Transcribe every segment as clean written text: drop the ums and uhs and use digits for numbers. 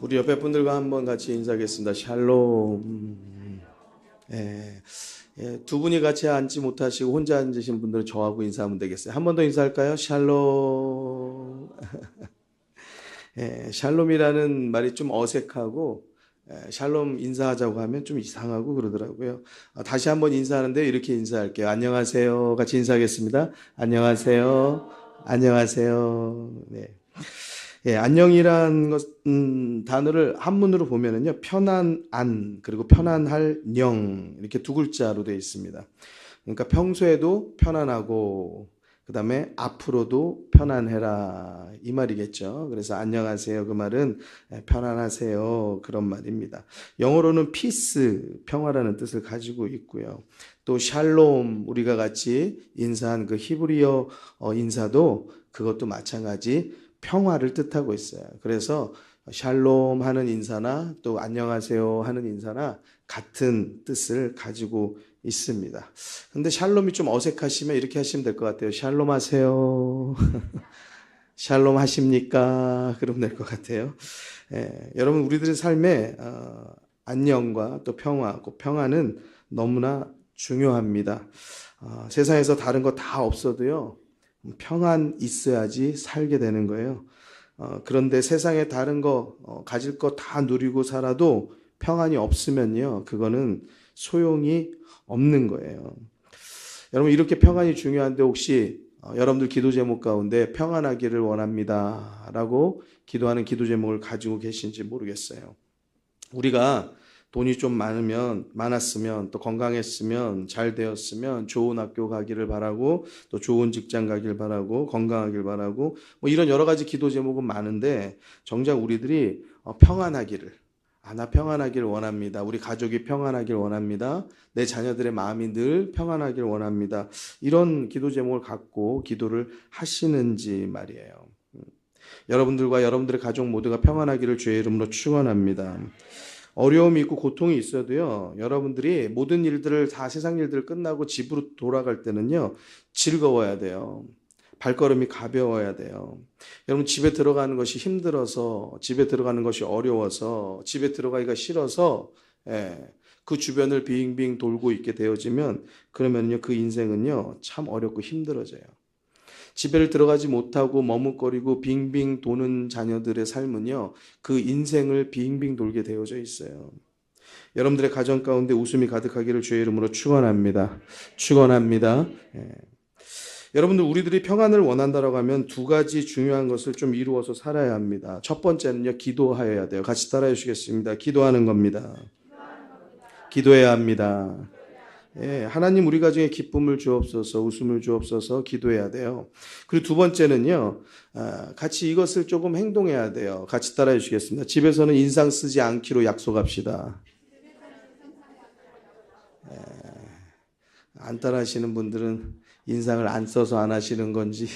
우리 옆에 분들과 한번 같이 인사하겠습니다. 샬롬. 두 분이 같이 앉지 못하시고 혼자 앉으신 분들은 저하고 인사하면 되겠어요. 한 번 더 인사할까요? 샬롬. 샬롬이라는 말이 좀 어색하고 샬롬 인사하자고 하면 좀 이상하고 그러더라고요. 다시 한번 인사하는데 이렇게 인사할게요. 안녕하세요. 같이 인사하겠습니다. 안녕하세요. 안녕하세요. 네. 안녕이란 단어를 한문으로 보면은요, 편안한, 그리고 편안할 령, 이렇게 두 글자로 되어 있습니다. 그러니까 평소에도 편안하고, 그 다음에 앞으로도 편안해라, 이 말이겠죠. 그래서 안녕하세요. 그 말은 편안하세요. 그런 말입니다. 영어로는 peace, 평화라는 뜻을 가지고 있고요. 또 샬롬, 우리가 같이 인사한 그 히브리어 인사도 그것도 마찬가지 평화를 뜻하고 있어요. 그래서 샬롬 하는 인사나 또 안녕하세요 하는 인사나 같은 뜻을 가지고 있습니다. 근데 샬롬이 좀 어색하시면 이렇게 하시면 될 것 같아요. 샬롬 하세요. 샬롬 하십니까? 그러면 될 것 같아요. 여러분, 우리들의 삶에 안녕과 또 평화, 그 평화는 너무나 중요합니다. 세상에서 다른 거 다 없어도요, 평안 있어야지 살게 되는 거예요. 그런데 세상에 다른 거, 가질 거 다 누리고 살아도 평안이 없으면요, 그거는 소용이 없는 거예요. 여러분, 이렇게 평안이 중요한데 혹시 여러분들 기도 제목 가운데 평안하기를 원합니다 라고 기도하는 기도 제목을 가지고 계신지 모르겠어요. 우리가 돈이 좀 많았으면, 또 건강했으면, 잘 되었으면, 좋은 학교 가기를 바라고, 또 좋은 직장 가길 바라고, 건강하길 바라고, 뭐 이런 여러 가지 기도 제목은 많은데, 정작 우리들이 평안하기를, 나 평안하기를 원합니다. 우리 가족이 평안하기를 원합니다. 내 자녀들의 마음이 늘 평안하기를 원합니다. 이런 기도 제목을 갖고 기도를 하시는지 말이에요. 여러분들과 여러분들의 가족 모두가 평안하기를 주의 이름으로 축원합니다. 어려움이 있고 고통이 있어도요, 여러분들이 모든 일들을 다 세상 일들 끝나고 집으로 돌아갈 때는요, 즐거워야 돼요. 발걸음이 가벼워야 돼요. 여러분, 집에 들어가는 것이 힘들어서, 집에 들어가는 것이 어려워서, 집에 들어가기가 싫어서 그 주변을 빙빙 돌고 있게 되어지면, 그러면요, 그 인생은요, 참 어렵고 힘들어져요. 집에를 들어가지 못하고 머뭇거리고 빙빙 도는 자녀들의 삶은요, 그 인생을 빙빙 돌게 되어져 있어요. 여러분들의 가정 가운데 웃음이 가득하기를 주의 이름으로 축원합니다. 축원합니다. 여러분들, 우리들이 평안을 원한다라고 하면 두 가지 중요한 것을 좀 이루어서 살아야 합니다. 첫 번째는요, 기도하여야 돼요. 같이 따라해 주시겠습니다. 기도하는 겁니다. 기도해야 합니다. 하나님, 우리 가정에 기쁨을 주옵소서, 웃음을 주옵소서, 기도해야 돼요. 그리고 두 번째는요, 같이 이것을 조금 행동해야 돼요. 같이 따라해 주시겠습니다. 집에서는 인상 쓰지 않기로 약속합시다. 안 따라하시는 분들은 인상을 안 써서 안 하시는 건지.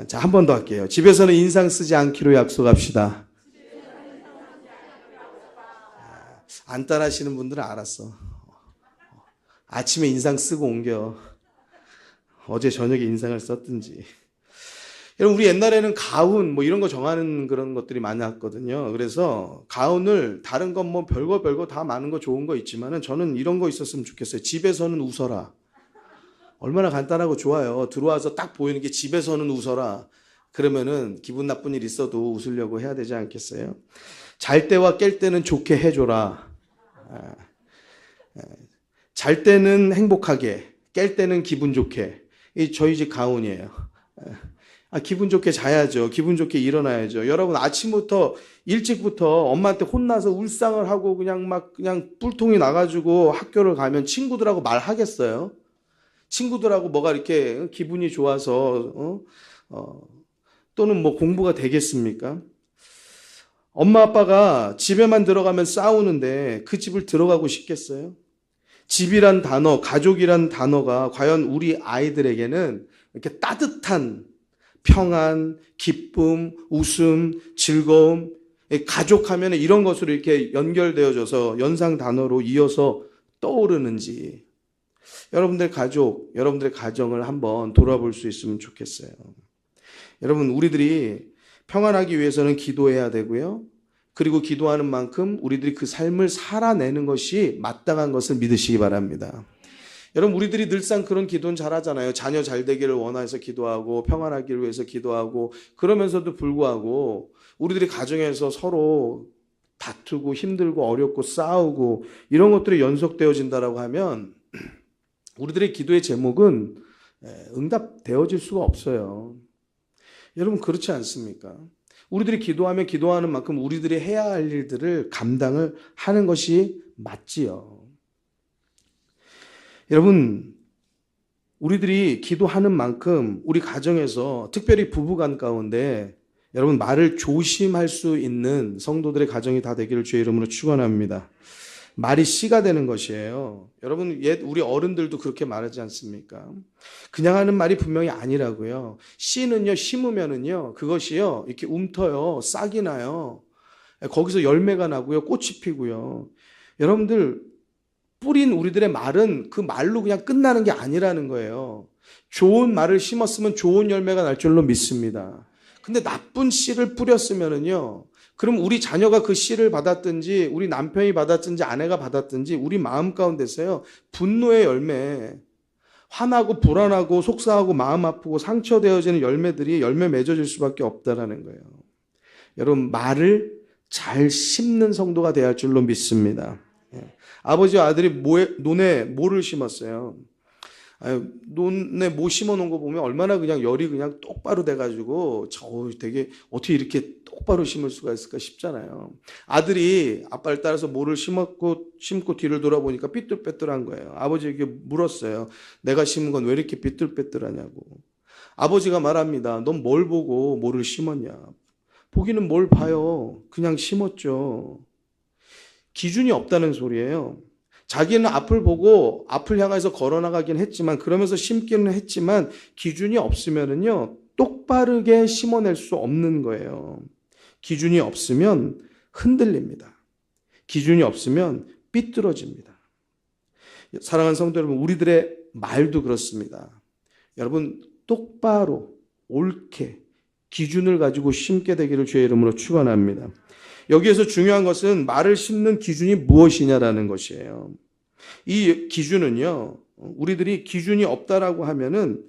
자, 한 번 더 할게요. 집에서는 인상 쓰지 않기로 약속합시다. 안 따라하시는 분들은 알았어. 아침에 인상 쓰고 옮겨. 어제 저녁에 인상을 썼든지. 여러분, 우리 옛날에는 가운 뭐 이런 거 정하는 그런 것들이 많았거든요. 그래서 가운을 다른 건 뭐 별거 다 많은 거 좋은 거 있지만은 저는 이런 거 있었으면 좋겠어요. 집에서는 웃어라. 얼마나 간단하고 좋아요. 들어와서 딱 보이는 게 집에서는 웃어라. 그러면은 기분 나쁜 일 있어도 웃으려고 해야 되지 않겠어요? 잘 때와 깰 때는 좋게 해줘라. 잘 때는 행복하게, 깰 때는 기분 좋게. 이 저희 집 가훈이에요. 기분 좋게 자야죠. 기분 좋게 일어나야죠. 여러분, 아침부터 일찍부터 엄마한테 혼나서 울상을 하고 그냥 뿔통이 나가지고 학교를 가면 친구들하고 말하겠어요? 친구들하고 뭐가 이렇게 기분이 좋아서 또는 뭐 공부가 되겠습니까? 엄마 아빠가 집에만 들어가면 싸우는데 그 집을 들어가고 싶겠어요? 집이란 단어, 가족이란 단어가 과연 우리 아이들에게는 이렇게 따뜻한 평안, 기쁨, 웃음, 즐거움, 가족하면 이런 것으로 이렇게 연결되어져서 연상 단어로 이어서 떠오르는지, 여러분들 가족, 여러분들의 가정을 한번 돌아볼 수 있으면 좋겠어요. 여러분, 우리들이 평안하기 위해서는 기도해야 되고요. 그리고 기도하는 만큼 우리들이 그 삶을 살아내는 것이 마땅한 것을 믿으시기 바랍니다. 여러분, 우리들이 늘상 그런 기도는 잘하잖아요. 자녀 잘 되기를 원해서 기도하고 평안하기를 위해서 기도하고, 그러면서도 불구하고 우리들이 가정에서 서로 다투고 힘들고 어렵고 싸우고 이런 것들이 연속되어진다라고 하면 우리들의 기도의 제목은 응답되어질 수가 없어요. 여러분, 그렇지 않습니까? 우리들이 기도하면 기도하는 만큼 우리들이 해야 할 일들을 감당을 하는 것이 맞지요. 여러분, 우리들이 기도하는 만큼 우리 가정에서, 특별히 부부간 가운데 여러분, 말을 조심할 수 있는 성도들의 가정이 다 되기를 주의 이름으로 축원합니다. 말이 씨가 되는 것이에요. 여러분, 우리 어른들도 그렇게 말하지 않습니까? 그냥 하는 말이 분명히 아니라고요. 씨는요, 심으면은요, 그것이요, 이렇게 움터요, 싹이 나요. 거기서 열매가 나고요, 꽃이 피고요. 여러분들, 뿌린 우리들의 말은 그 말로 그냥 끝나는 게 아니라는 거예요. 좋은 말을 심었으면 좋은 열매가 날 줄로 믿습니다. 근데 나쁜 씨를 뿌렸으면은요, 그럼 우리 자녀가 그 씨를 받았든지 우리 남편이 받았든지 아내가 받았든지 우리 마음 가운데서요, 분노의 열매, 화나고 불안하고 속상하고 마음 아프고 상처되어지는 열매들이 열매 맺어질 수밖에 없다라는 거예요. 여러분, 말을 잘 심는 성도가 되어야 할 줄로 믿습니다. 아버지와 아들이 논에 모를 심었어요. 논에 모 심어놓은 거 보면 얼마나 그냥 열이 그냥 똑바로 돼가지고 되게 어떻게 이렇게 똑바로 심을 수가 있을까 싶잖아요. 아들이 아빠를 따라서 모를 심고 뒤를 돌아보니까 삐뚤빼뚤한 거예요. 아버지에게 물었어요. 내가 심은 건 왜 이렇게 삐뚤빼뚤하냐고. 아버지가 말합니다. 넌 뭘 보고 모를 심었냐. 보기는 뭘 봐요. 그냥 심었죠. 기준이 없다는 소리예요. 자기는 앞을 보고 앞을 향해서 걸어나가긴 했지만, 그러면서 심기는 했지만 기준이 없으면은요, 똑바르게 심어낼 수 없는 거예요. 기준이 없으면 흔들립니다. 기준이 없으면 삐뚤어집니다. 사랑하는 성도 여러분, 우리들의 말도 그렇습니다. 여러분, 똑바로 옳게 기준을 가지고 심게 되기를 주의 이름으로 축원합니다. 여기에서 중요한 것은 말을 심는 기준이 무엇이냐라는 것이에요. 이 기준은요, 우리들이 기준이 없다라고 하면은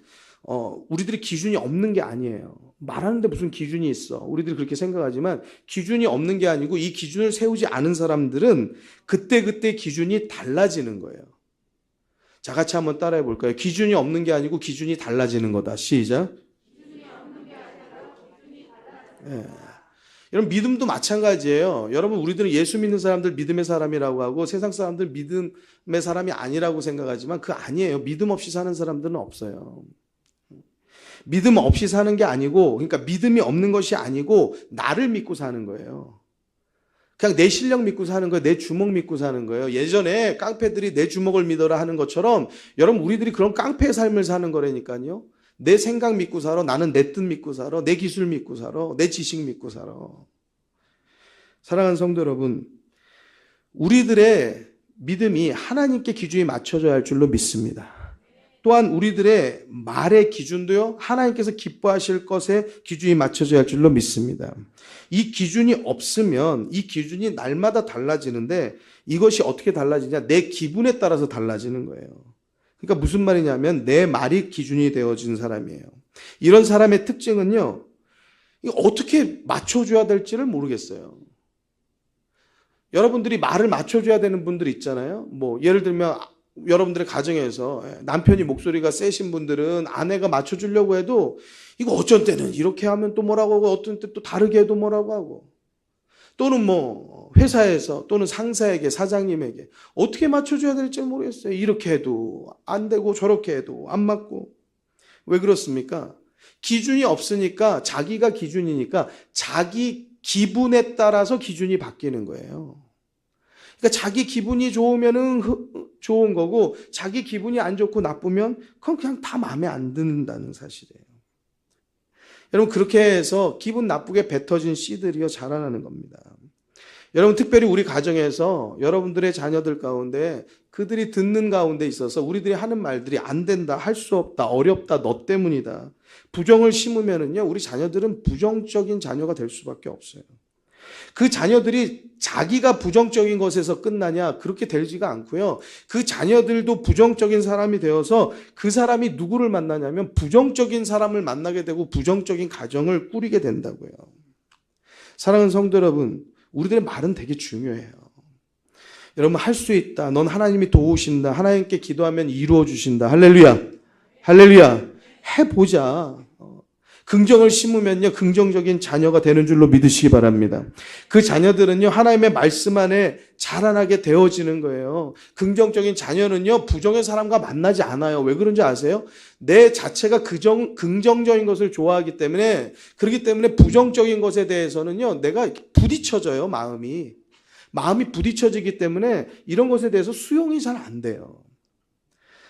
우리들이 기준이 없는 게 아니에요. 말하는데 무슨 기준이 있어? 우리들이 그렇게 생각하지만 기준이 없는 게 아니고, 이 기준을 세우지 않은 사람들은 그때그때 기준이 달라지는 거예요. 자, 같이 한번 따라해 볼까요? 기준이 없는 게 아니고 기준이 달라지는 거다. 시작. 네. 여러분, 믿음도 마찬가지예요. 여러분, 우리들은 예수 믿는 사람들 믿음의 사람이라고 하고 세상 사람들 믿음의 사람이 아니라고 생각하지만 그거 아니에요. 믿음 없이 사는 사람들은 없어요. 믿음 없이 사는 게 아니고, 그러니까 믿음이 없는 것이 아니고 나를 믿고 사는 거예요. 그냥 내 실력 믿고 사는 거예요. 내 주먹 믿고 사는 거예요. 예전에 깡패들이 내 주먹을 믿어라 하는 것처럼 여러분, 우리들이 그런 깡패의 삶을 사는 거라니까요. 내 생각 믿고 살아. 나는 내 뜻 믿고 살아. 내 기술 믿고 살아. 내 지식 믿고 살아. 사랑하는 성도 여러분, 우리들의 믿음이 하나님께 기준이 맞춰져야 할 줄로 믿습니다. 또한 우리들의 말의 기준도요, 하나님께서 기뻐하실 것에 기준이 맞춰져야 할 줄로 믿습니다. 이 기준이 없으면 이 기준이 날마다 달라지는데, 이것이 어떻게 달라지냐? 내 기분에 따라서 달라지는 거예요. 그러니까 무슨 말이냐면 내 말이 기준이 되어지는 사람이에요. 이런 사람의 특징은요, 어떻게 맞춰줘야 될지를 모르겠어요. 여러분들이 말을 맞춰줘야 되는 분들 있잖아요. 뭐 예를 들면 여러분들의 가정에서 남편이 목소리가 세신 분들은 아내가 맞춰주려고 해도 이거 어쩐 때는 이렇게 하면 또 뭐라고 하고, 어떤 때 또 다르게 해도 뭐라고 하고, 또는 뭐 회사에서 또는 상사에게, 사장님에게 어떻게 맞춰줘야 될지 모르겠어요. 이렇게 해도 안 되고 저렇게 해도 안 맞고. 왜 그렇습니까? 기준이 없으니까, 자기가 기준이니까 자기 기분에 따라서 기준이 바뀌는 거예요. 그러니까 자기 기분이 좋으면은 좋은 거고, 자기 기분이 안 좋고 나쁘면 그건 그냥 다 마음에 안 든다는 사실이에요. 여러분, 그렇게 해서 기분 나쁘게 뱉어진 씨들이요, 자라나는 겁니다. 여러분, 특별히 우리 가정에서 여러분들의 자녀들 가운데 그들이 듣는 가운데 있어서 우리들이 하는 말들이 안 된다, 할 수 없다, 어렵다, 너 때문이다, 부정을 심으면은요, 우리 자녀들은 부정적인 자녀가 될 수밖에 없어요. 그 자녀들이 자기가 부정적인 것에서 끝나냐? 그렇게 되지가 않고요. 그 자녀들도 부정적인 사람이 되어서 그 사람이 누구를 만나냐면 부정적인 사람을 만나게 되고 부정적인 가정을 꾸리게 된다고요. 사랑하는 성도 여러분, 우리들의 말은 되게 중요해요. 여러분, 할 수 있다. 넌 하나님이 도우신다. 하나님께 기도하면 이루어 주신다. 할렐루야. 할렐루야. 해보자. 긍정을 심으면요, 긍정적인 자녀가 되는 줄로 믿으시기 바랍니다. 그 자녀들은요, 하나님의 말씀 안에 자라나게 되어지는 거예요. 긍정적인 자녀는요, 부정의 사람과 만나지 않아요. 왜 그런지 아세요? 내 자체가 긍정적인 것을 좋아하기 때문에, 그렇기 때문에 부정적인 것에 대해서는요, 내가 부딪혀져요, 마음이 부딪혀지기 때문에 이런 것에 대해서 수용이 잘 안 돼요.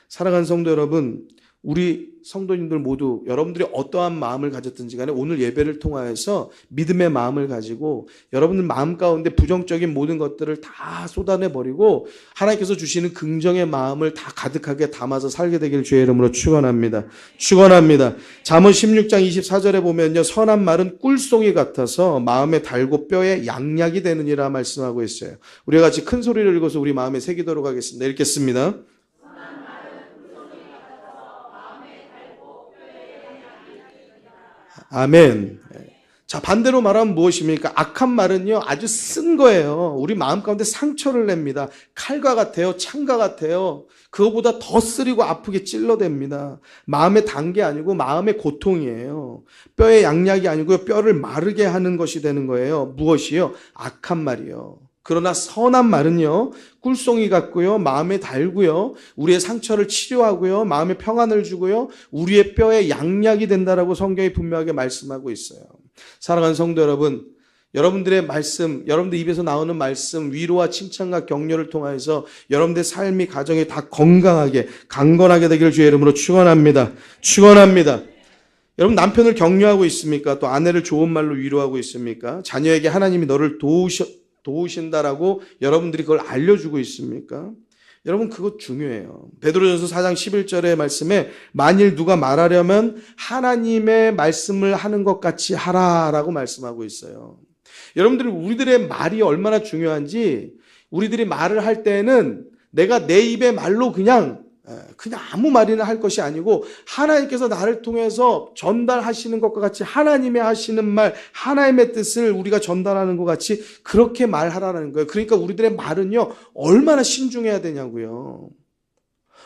사랑하는 성도 여러분, 우리 성도님들 모두 여러분들이 어떠한 마음을 가졌든지 간에 오늘 예배를 통하여서 믿음의 마음을 가지고 여러분들 마음 가운데 부정적인 모든 것들을 다 쏟아내버리고 하나님께서 주시는 긍정의 마음을 다 가득하게 담아서 살게 되기를 주의 이름으로 축원합니다. 축원합니다. 잠언 16장 24절에 보면요, 선한 말은 꿀송이 같아서 마음에 달고 뼈에 양약이 되느니라 말씀하고 있어요. 우리가 같이 큰 소리를 읽어서 우리 마음에 새기도록 하겠습니다. 읽겠습니다. 아멘. 자, 반대로 말하면 무엇입니까? 악한 말은요, 아주 쓴 거예요. 우리 마음 가운데 상처를 냅니다. 칼과 같아요. 창과 같아요. 그거보다 더 쓰리고 아프게 찔러댑니다. 마음에 단 게 아니고 마음의 고통이에요. 뼈의 양약이 아니고요, 뼈를 마르게 하는 것이 되는 거예요. 무엇이요? 악한 말이요. 그러나 선한 말은요, 꿀송이 같고요, 마음에 달고요, 우리의 상처를 치료하고요, 마음에 평안을 주고요, 우리의 뼈에 양약이 된다라고 성경이 분명하게 말씀하고 있어요. 사랑하는 성도 여러분, 여러분들의 말씀, 여러분들 입에서 나오는 말씀, 위로와 칭찬과 격려를 통해서 여러분들의 삶이, 가정이 다 건강하게, 강건하게 되기를 주의 이름으로 축원합니다. 축원합니다. 여러분, 남편을 격려하고 있습니까? 또 아내를 좋은 말로 위로하고 있습니까? 자녀에게 하나님이 너를 도우신다라고 여러분들이 그걸 알려주고 있습니까? 여러분, 그거 중요해요. 베드로전서 4장 11절의 말씀에 만일 누가 말하려면 하나님의 말씀을 하는 것 같이 하라라고 말씀하고 있어요. 여러분들, 우리들의 말이 얼마나 중요한지, 우리들이 말을 할 때는 내가 내 입의 말로 그냥 아무 말이나 할 것이 아니고 하나님께서 나를 통해서 전달하시는 것과 같이 하나님의 하시는 말, 하나님의 뜻을 우리가 전달하는 것 같이 그렇게 말하라는 거예요. 그러니까 우리들의 말은요, 얼마나 신중해야 되냐고요.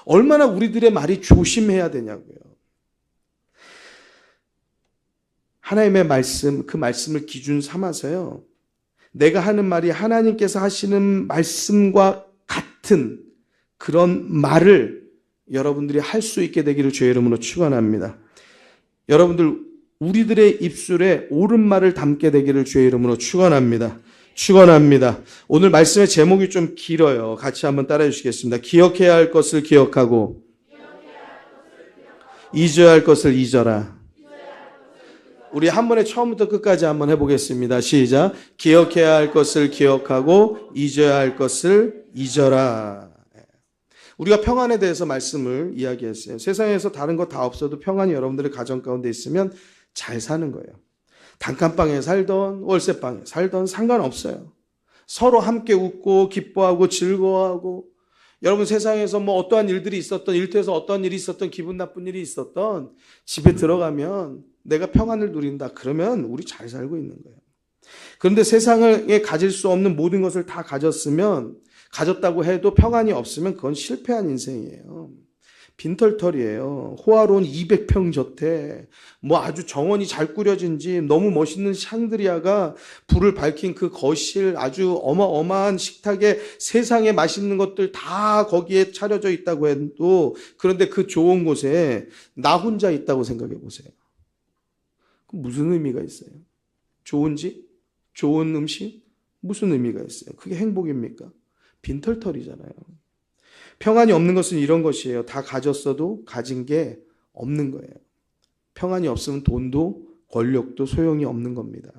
얼마나 우리들의 말이 조심해야 되냐고요. 하나님의 말씀, 그 말씀을 기준 삼아서요, 내가 하는 말이 하나님께서 하시는 말씀과 같은 그런 말을 여러분들이 할 수 있게 되기를 주의 이름으로 축원합니다. 여러분들, 우리들의 입술에 옳은 말을 담게 되기를 주의 이름으로 축원합니다. 축원합니다. 오늘 말씀의 제목이 좀 길어요. 같이 한번 따라해 주시겠습니다. 기억해야 할 것을 기억하고 잊어야 할 것을 잊어라. 우리 한 번에 처음부터 끝까지 한번 해보겠습니다. 시작. 기억해야 할 것을 기억하고 잊어야 할 것을 잊어라. 우리가 평안에 대해서 말씀을 이야기했어요. 세상에서 다른 거 다 없어도 평안이 여러분들의 가정 가운데 있으면 잘 사는 거예요. 단칸방에 살던 월세방에 살던 상관없어요. 서로 함께 웃고 기뻐하고 즐거워하고, 여러분, 세상에서 뭐 어떠한 일들이 있었던, 일터에서 어떠한 일이 있었던, 기분 나쁜 일이 있었던, 집에 들어가면 내가 평안을 누린다. 그러면 우리 잘 살고 있는 거예요. 그런데 세상에 가질 수 없는 모든 것을 다 가졌다고 해도 평안이 없으면 그건 실패한 인생이에요. 빈털털이에요. 호화로운 200평 저택, 뭐 아주 정원이 잘 꾸려진 집, 너무 멋있는 샹드리아가 불을 밝힌 그 거실, 아주 어마어마한 식탁에 세상에 맛있는 것들 다 거기에 차려져 있다고 해도, 그런데 그 좋은 곳에 나 혼자 있다고 생각해 보세요. 무슨 의미가 있어요? 좋은 집? 좋은 음식? 무슨 의미가 있어요? 그게 행복입니까? 빈털털이잖아요. 평안이 없는 것은 이런 것이에요. 다 가졌어도 가진 게 없는 거예요. 평안이 없으면 돈도 권력도 소용이 없는 겁니다.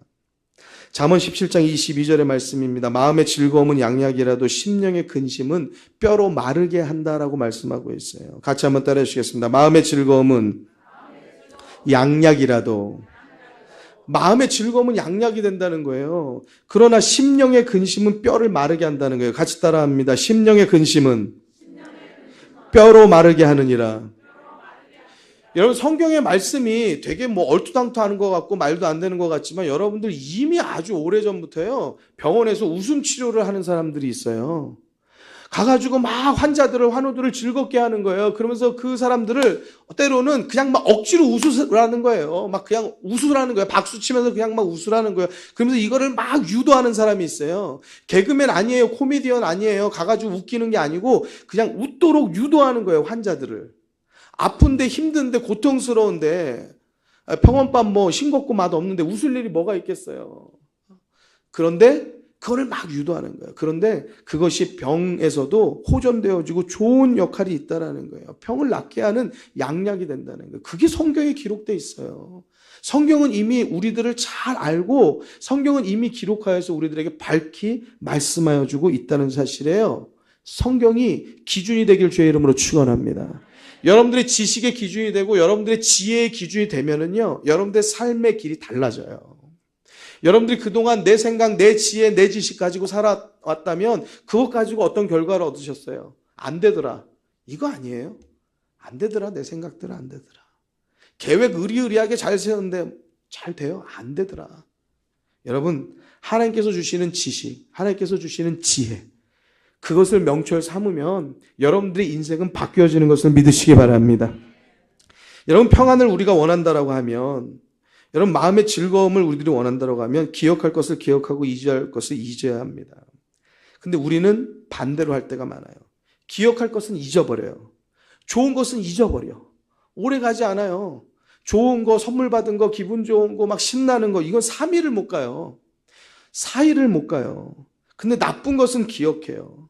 잠언 17장 22절의 말씀입니다. 마음의 즐거움은 양약이라도 심령의 근심은 뼈로 마르게 한다라고 말씀하고 있어요. 같이 한번 따라해 주시겠습니다. 마음의 즐거움은 양약이라도 마음의 즐거움은 양약이 된다는 거예요. 그러나 심령의 근심은 뼈를 마르게 한다는 거예요. 같이 따라합니다. 심령의 근심은 뼈로 마르게 하느니라. 여러분, 성경의 말씀이 되게 뭐 얼토당토하는 것 같고 말도 안 되는 것 같지만 여러분들 이미 아주 오래전부터요, 병원에서 웃음 치료를 하는 사람들이 있어요. 가가지고 막 환우들을 즐겁게 하는 거예요. 그러면서 그 사람들을 때로는 그냥 막 억지로 웃으라는 거예요. 막 그냥 웃으라는 거예요. 박수 치면서 그냥 막 웃으라는 거예요. 그러면서 이거를 막 유도하는 사람이 있어요. 개그맨 아니에요. 코미디언 아니에요. 가가지고 웃기는 게 아니고 그냥 웃도록 유도하는 거예요. 환자들을. 아픈데 힘든데 고통스러운데 병원밥 뭐 싱겁고 맛 없는데 웃을 일이 뭐가 있겠어요. 그런데 그거를 막 유도하는 거예요. 그런데 그것이 병에서도 호전되어지고 좋은 역할이 있다는 거예요. 병을 낫게 하는 양약이 된다는 거예요. 그게 성경에 기록되어 있어요. 성경은 이미 우리들을 잘 알고 성경은 이미 기록하여서 우리들에게 밝히 말씀하여 주고 있다는 사실이에요. 성경이 기준이 되길 주의 이름으로 축원합니다. 여러분들의 지식의 기준이 되고 여러분들의 지혜의 기준이 되면은요, 여러분들의 삶의 길이 달라져요. 여러분들이 그동안 내 생각, 내 지혜, 내 지식 가지고 살아왔다면 그것 가지고 어떤 결과를 얻으셨어요? 안 되더라. 이거 아니에요? 안 되더라. 내 생각대로 안 되더라. 계획 의리의리하게 잘 세웠는데 잘 돼요? 안 되더라. 여러분, 하나님께서 주시는 지식, 하나님께서 주시는 지혜, 그것을 명철 삼으면 여러분들의 인생은 바뀌어지는 것을 믿으시기 바랍니다. 여러분, 평안을 우리가 원한다라고 하면, 여러분, 마음의 즐거움을 우리들이 원한다고 하면 기억할 것을 기억하고 잊어야 할 것을 잊어야 합니다. 근데 우리는 반대로 할 때가 많아요. 기억할 것은 잊어버려요. 좋은 것은 잊어버려. 오래 가지 않아요. 좋은 거, 선물 받은 거, 기분 좋은 거, 막 신나는 거, 이건 3일을 못 가요. 4일을 못 가요. 근데 나쁜 것은 기억해요.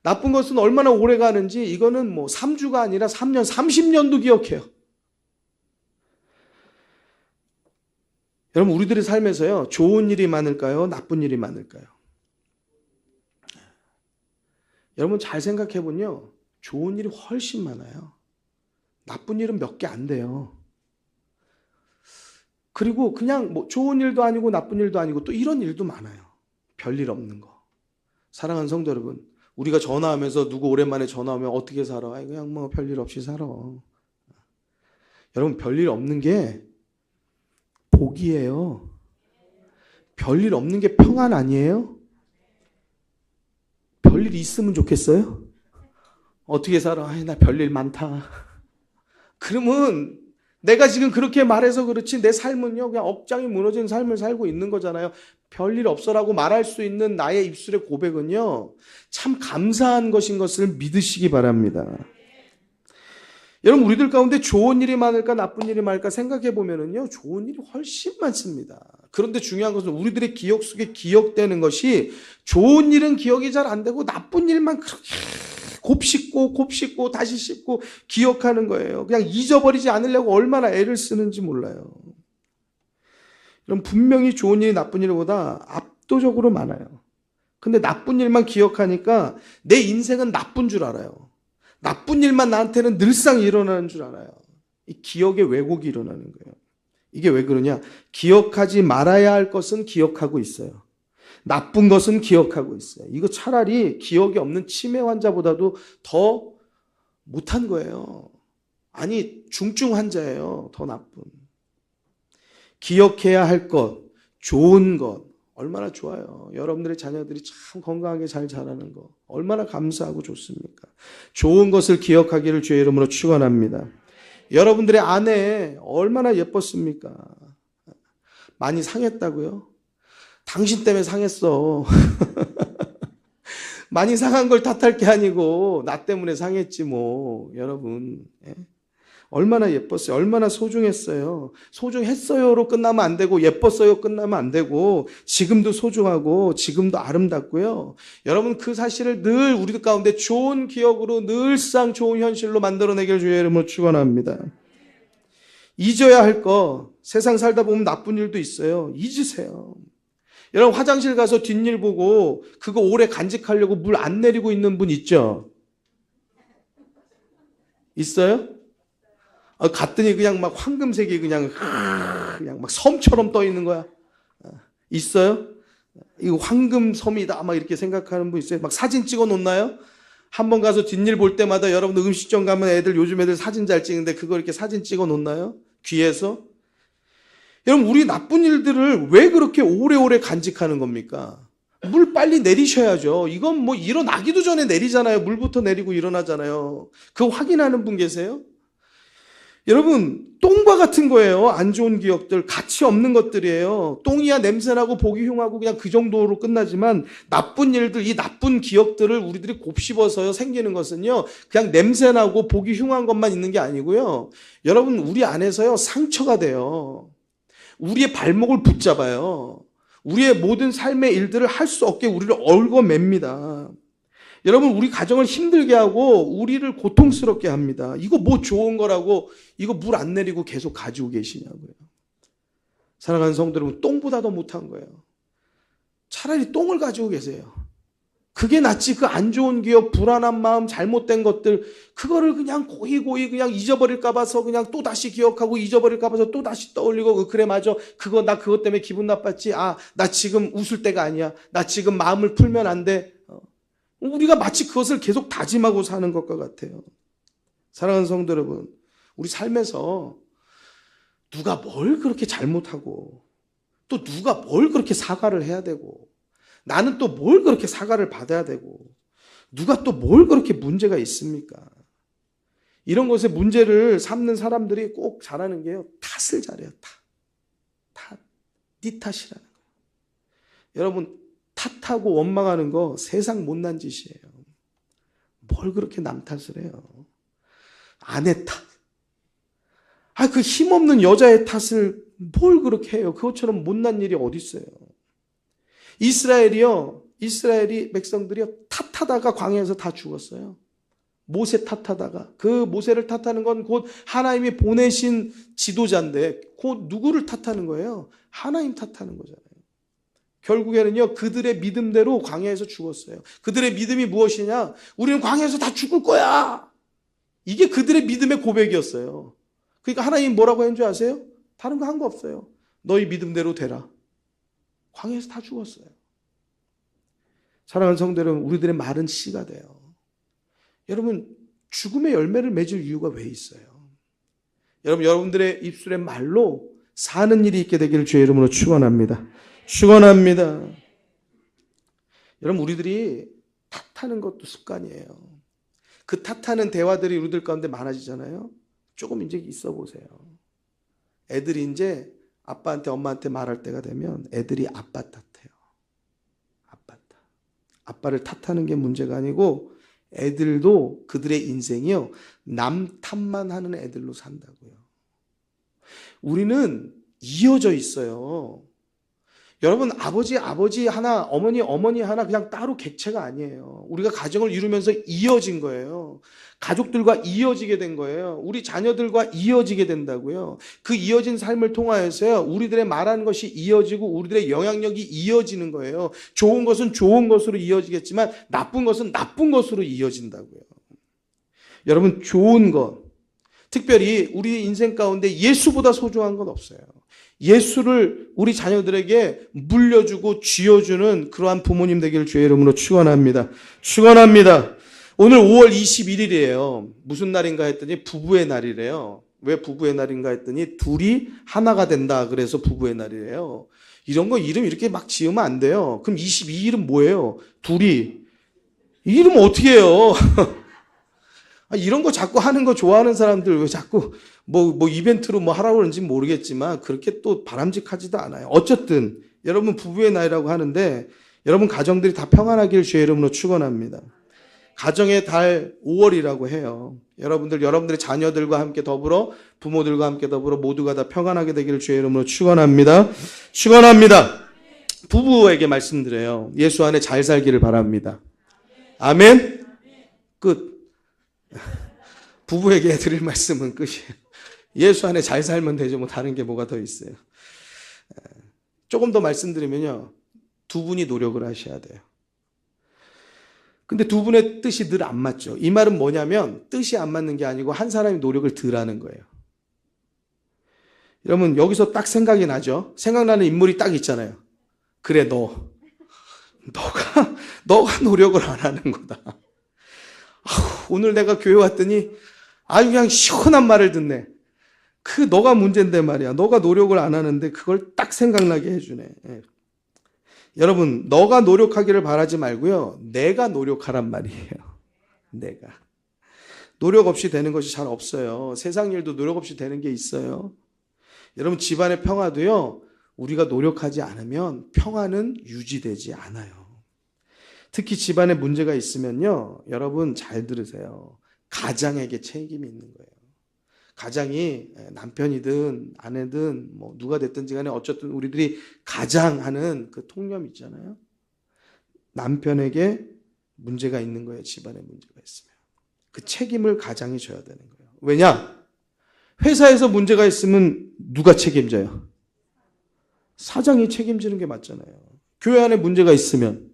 나쁜 것은 얼마나 오래 가는지 이거는 뭐 3주가 아니라 3년, 30년도 기억해요. 여러분, 우리들의 삶에서요, 좋은 일이 많을까요? 나쁜 일이 많을까요? 여러분, 잘 생각해보면요, 좋은 일이 훨씬 많아요. 나쁜 일은 몇 개 안 돼요. 그리고 그냥 뭐 좋은 일도 아니고 나쁜 일도 아니고 또 이런 일도 많아요. 별일 없는 거. 사랑하는 성도 여러분, 우리가 전화하면서 누구 오랜만에 전화하면 어떻게 살아? 그냥 뭐 별일 없이 살아. 여러분, 별일 없는 게 복이에요. 별일 없는 게 평안 아니에요? 별일 있으면 좋겠어요? 어떻게 살아? 나 별일 많다. 그러면 내가 지금 그렇게 말해서 그렇지 내 삶은요, 그냥 억장이 무너진 삶을 살고 있는 거잖아요. 별일 없어라고 말할 수 있는 나의 입술의 고백은요, 참 감사한 것인 것을 믿으시기 바랍니다. 여러분, 우리들 가운데 좋은 일이 많을까 나쁜 일이 많을까 생각해 보면은요, 좋은 일이 훨씬 많습니다. 그런데 중요한 것은 우리들의 기억 속에 기억되는 것이 좋은 일은 기억이 잘 안 되고 나쁜 일만 그렇게 곱씹고 다시 씹고 기억하는 거예요. 그냥 잊어버리지 않으려고 얼마나 애를 쓰는지 몰라요. 그럼 분명히 좋은 일이 나쁜 일보다 압도적으로 많아요. 근데 나쁜 일만 기억하니까 내 인생은 나쁜 줄 알아요. 나쁜 일만 나한테는 늘상 일어나는 줄 알아요. 이 기억의 왜곡이 일어나는 거예요. 이게 왜 그러냐? 기억하지 말아야 할 것은 기억하고 있어요. 나쁜 것은 기억하고 있어요. 이거 차라리 기억이 없는 치매 환자보다도 더 못한 거예요. 아니, 중증 환자예요. 더 나쁜. 기억해야 할 것, 좋은 것, 얼마나 좋아요. 여러분들의 자녀들이 참 건강하게 잘 자라는 거 얼마나 감사하고 좋습니까? 좋은 것을 기억하기를 주의 이름으로 축원합니다. 여러분들의 아내 얼마나 예뻤습니까? 많이 상했다고요? 당신 때문에 상했어. 많이 상한 걸 탓할 게 아니고 나 때문에 상했지 뭐. 여러분, 얼마나 예뻤어요. 얼마나 소중했어요. 소중했어요로 끝나면 안 되고 예뻤어요 끝나면 안 되고 지금도 소중하고 지금도 아름답고요. 여러분, 그 사실을 늘 우리들 가운데 좋은 기억으로 늘상 좋은 현실로 만들어내길 주의 이름으로 축원합니다. 잊어야 할 거, 세상 살다 보면 나쁜 일도 있어요. 잊으세요. 여러분, 화장실 가서 뒷일 보고 그거 오래 간직하려고 물 안 내리고 있는 분 있죠? 있어요? 갔더니 그냥 막 황금색이 그냥 막 섬처럼 떠 있는 거야. 있어요? 이거 황금섬이다 막 이렇게 생각하는 분 있어요? 막 사진 찍어 놓나요? 한번 가서 뒷일 볼 때마다 여러분들 음식점 가면 요즘 애들 사진 잘 찍는데 그거 이렇게 사진 찍어 놓나요? 귀에서? 여러분, 우리 나쁜 일들을 왜 그렇게 오래오래 간직하는 겁니까? 물 빨리 내리셔야죠. 이건 뭐 일어나기도 전에 내리잖아요. 물부터 내리고 일어나잖아요. 그거 확인하는 분 계세요? 여러분, 똥과 같은 거예요. 안 좋은 기억들, 가치 없는 것들이에요. 똥이야 냄새나고 보기 흉하고 그냥 그 정도로 끝나지만 나쁜 일들, 이 나쁜 기억들을 우리들이 곱씹어서 생기는 것은요, 그냥 냄새나고 보기 흉한 것만 있는 게 아니고요. 여러분, 우리 안에서요, 상처가 돼요. 우리의 발목을 붙잡아요. 우리의 모든 삶의 일들을 할 수 없게 우리를 얽어맵니다. 여러분, 우리 가정을 힘들게 하고 우리를 고통스럽게 합니다. 이거 뭐 좋은 거라고 이거 물 안 내리고 계속 가지고 계시냐고요. 사랑하는 성도 여러분, 똥보다 더 못한 거예요. 차라리 똥을 가지고 계세요. 그게 낫지. 그 안 좋은 기억, 불안한 마음, 잘못된 것들, 그거를 그냥 고이고이 그냥 잊어버릴까 봐서 그냥 또 다시 기억하고 잊어버릴까 봐서 또 다시 떠올리고, 그래 맞아, 나 그것 때문에 기분 나빴지. 나 지금 웃을 때가 아니야. 나 지금 마음을 풀면 안 돼. 우리가 마치 그것을 계속 다짐하고 사는 것과 같아요. 사랑하는 성도 여러분, 우리 삶에서 누가 뭘 그렇게 잘못하고, 또 누가 뭘 그렇게 사과를 해야 되고, 나는 또 뭘 그렇게 사과를 받아야 되고, 누가 또 뭘 그렇게 문제가 있습니까? 이런 것에 문제를 삼는 사람들이 꼭 잘하는 게요, 탓을 잘해요. 탓. 네 탓이라는 거예요. 여러분, 탓하고 원망하는 거 세상 못난 짓이에요. 뭘 그렇게 남 탓을 해요? 아내 탓. 그 힘없는 여자의 탓을 뭘 그렇게 해요? 그것처럼 못난 일이 어디 있어요? 이스라엘이 백성들이요, 탓하다가 광야에서 다 죽었어요. 모세 탓하다가. 그 모세를 탓하는 건 곧 하나님이 보내신 지도자인데 곧 누구를 탓하는 거예요? 하나님 탓하는 거잖아요. 결국에는요, 그들의 믿음대로 광야에서 죽었어요. 그들의 믿음이 무엇이냐? 우리는 광야에서 다 죽을 거야. 이게 그들의 믿음의 고백이었어요. 그러니까 하나님 뭐라고 했는 줄 아세요? 다른 거 한 거 없어요. 너희 믿음대로 되라. 광야에서 다 죽었어요. 사랑하는 성도 여러분, 우리들의 말은 씨가 돼요. 여러분, 죽음의 열매를 맺을 이유가 왜 있어요? 여러분들의 입술의 말로 사는 일이 있게 되기를 주의 이름으로 축원합니다. 축원합니다. 여러분, 우리들이 탓하는 것도 습관이에요. 그 탓하는 대화들이 우리들 가운데 많아지잖아요. 조금 이제 있어 보세요. 애들이 이제 아빠한테 엄마한테 말할 때가 되면 애들이 아빠 탓해요. 아빠 탓. 아빠를 탓하는 게 문제가 아니고 애들도 그들의 인생이요, 남 탓만 하는 애들로 산다고요. 우리는 이어져 있어요. 여러분, 아버지 하나, 어머니 하나 그냥 따로 객체가 아니에요. 우리가 가정을 이루면서 이어진 거예요. 가족들과 이어지게 된 거예요. 우리 자녀들과 이어지게 된다고요. 그 이어진 삶을 통하여서요, 우리들의 말하는 것이 이어지고 우리들의 영향력이 이어지는 거예요. 좋은 것은 좋은 것으로 이어지겠지만 나쁜 것은 나쁜 것으로 이어진다고요. 여러분, 좋은 것, 특별히 우리 인생 가운데 예수보다 소중한 건 없어요. 예수를 우리 자녀들에게 물려주고 쥐어주는 그러한 부모님 되기를 주의 이름으로 축원합니다. 축원합니다. 오늘 5월 21일이에요. 무슨 날인가 했더니 부부의 날이래요. 왜 부부의 날인가 했더니 둘이 하나가 된다 그래서 부부의 날이래요. 이런 거 이름 이렇게 막 지으면 안 돼요. 그럼 22일은 뭐예요? 둘이. 이 이름 어떻게 해요? 이런 거 자꾸 하는 거 좋아하는 사람들 왜 자꾸 뭐 이벤트로 뭐 하라고 그러는지 모르겠지만 그렇게 또 바람직하지도 않아요. 어쨌든 여러분 부부의 날이라고 하는데 여러분 가정들이 다 평안하기를 주의 이름으로 축원합니다. 가정의 달 5월이라고 해요. 여러분들의 자녀들과 함께 더불어 부모들과 함께 더불어 모두가 다 평안하게 되기를 주의 이름으로 축원합니다. 축원합니다. 부부에게 말씀드려요. 예수 안에 잘 살기를 바랍니다. 아멘. 끝. 부부에게 드릴 말씀은 끝이에요. 예수 안에 잘 살면 되죠. 뭐 다른 게 뭐가 더 있어요. 조금 더 말씀드리면요, 두 분이 노력을 하셔야 돼요. 근데 두 분의 뜻이 늘 안 맞죠. 이 말은 뭐냐면 뜻이 안 맞는 게 아니고 한 사람이 노력을 덜 하는 거예요. 여러분 여기서 딱 생각이 나죠? 생각나는 인물이 딱 있잖아요. 그래 너가 노력을 안 하는 거다. 오늘 내가 교회 왔더니 아주 그냥 시원한 말을 듣네. 그 너가 문제인데 말이야. 너가 노력을 안 하는데 그걸 딱 생각나게 해주네. 예. 여러분 너가 노력하기를 바라지 말고요. 내가 노력하란 말이에요. 내가. 노력 없이 되는 것이 잘 없어요. 세상 일도 노력 없이 되는 게 있어요. 여러분 집안의 평화도요. 우리가 노력하지 않으면 평화는 유지되지 않아요. 특히 집안에 문제가 있으면요. 여러분 잘 들으세요. 가장에게 책임이 있는 거예요. 가장이 남편이든 아내든 뭐 누가 됐든지 간에 어쨌든 우리들이 가장하는 그 통념 있잖아요. 남편에게 문제가 있는 거예요. 집안에 문제가 있으면. 그 책임을 가장이 져야 되는 거예요. 왜냐? 회사에서 문제가 있으면 누가 책임져요? 사장이 책임지는 게 맞잖아요. 교회 안에 문제가 있으면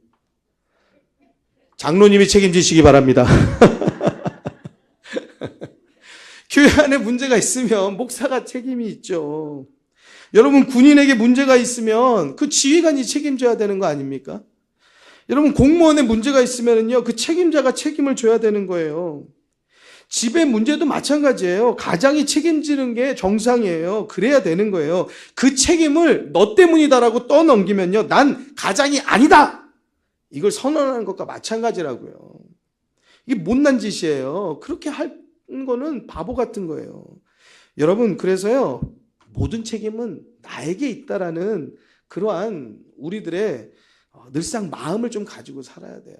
장로님이 책임지시기 바랍니다. 교회 안에 문제가 있으면 목사가 책임이 있죠. 여러분 군인에게 문제가 있으면 그 지휘관이 책임져야 되는 거 아닙니까? 여러분 공무원에 문제가 있으면요 그 책임자가 책임을 져야 되는 거예요. 집의 문제도 마찬가지예요. 가장이 책임지는 게 정상이에요. 그래야 되는 거예요. 그 책임을 너 때문이다라고 떠넘기면요 난 가장이 아니다. 이걸 선언하는 것과 마찬가지라고요. 이게 못난 짓이에요. 그렇게 할 거는 바보 같은 거예요. 여러분 그래서요 모든 책임은 나에게 있다라는 그러한 우리들의 늘상 마음을 좀 가지고 살아야 돼요.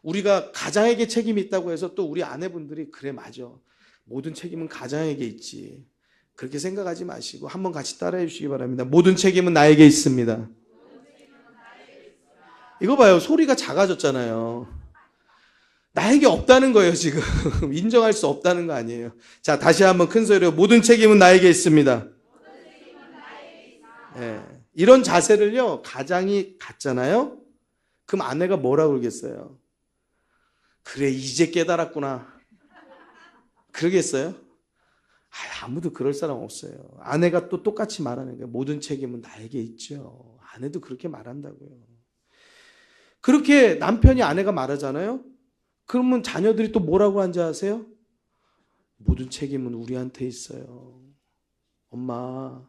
우리가 가장에게 책임이 있다고 해서 또 우리 아내분들이 그래 맞아 모든 책임은 가장에게 있지 그렇게 생각하지 마시고 한번 같이 따라해 주시기 바랍니다. 모든 책임은 나에게 있습니다. 이거 봐요. 소리가 작아졌잖아요. 나에게 없다는 거예요. 지금 인정할 수 없다는 거 아니에요. 자 다시 한번 큰 소리로 모든 책임은 나에게 있습니다. 네. 이런 자세를요 가장이 갖잖아요. 그럼 아내가 뭐라 그러겠어요? 그래 이제 깨달았구나 그러겠어요? 아무도 그럴 사람 없어요. 아내가 또 똑같이 말하는 거예요. 모든 책임은 나에게 있죠. 아내도 그렇게 말한다고요. 그렇게 남편이 아내가 말하잖아요. 그러면 자녀들이 또 뭐라고 하는지 아세요? 모든 책임은 우리한테 있어요. 엄마,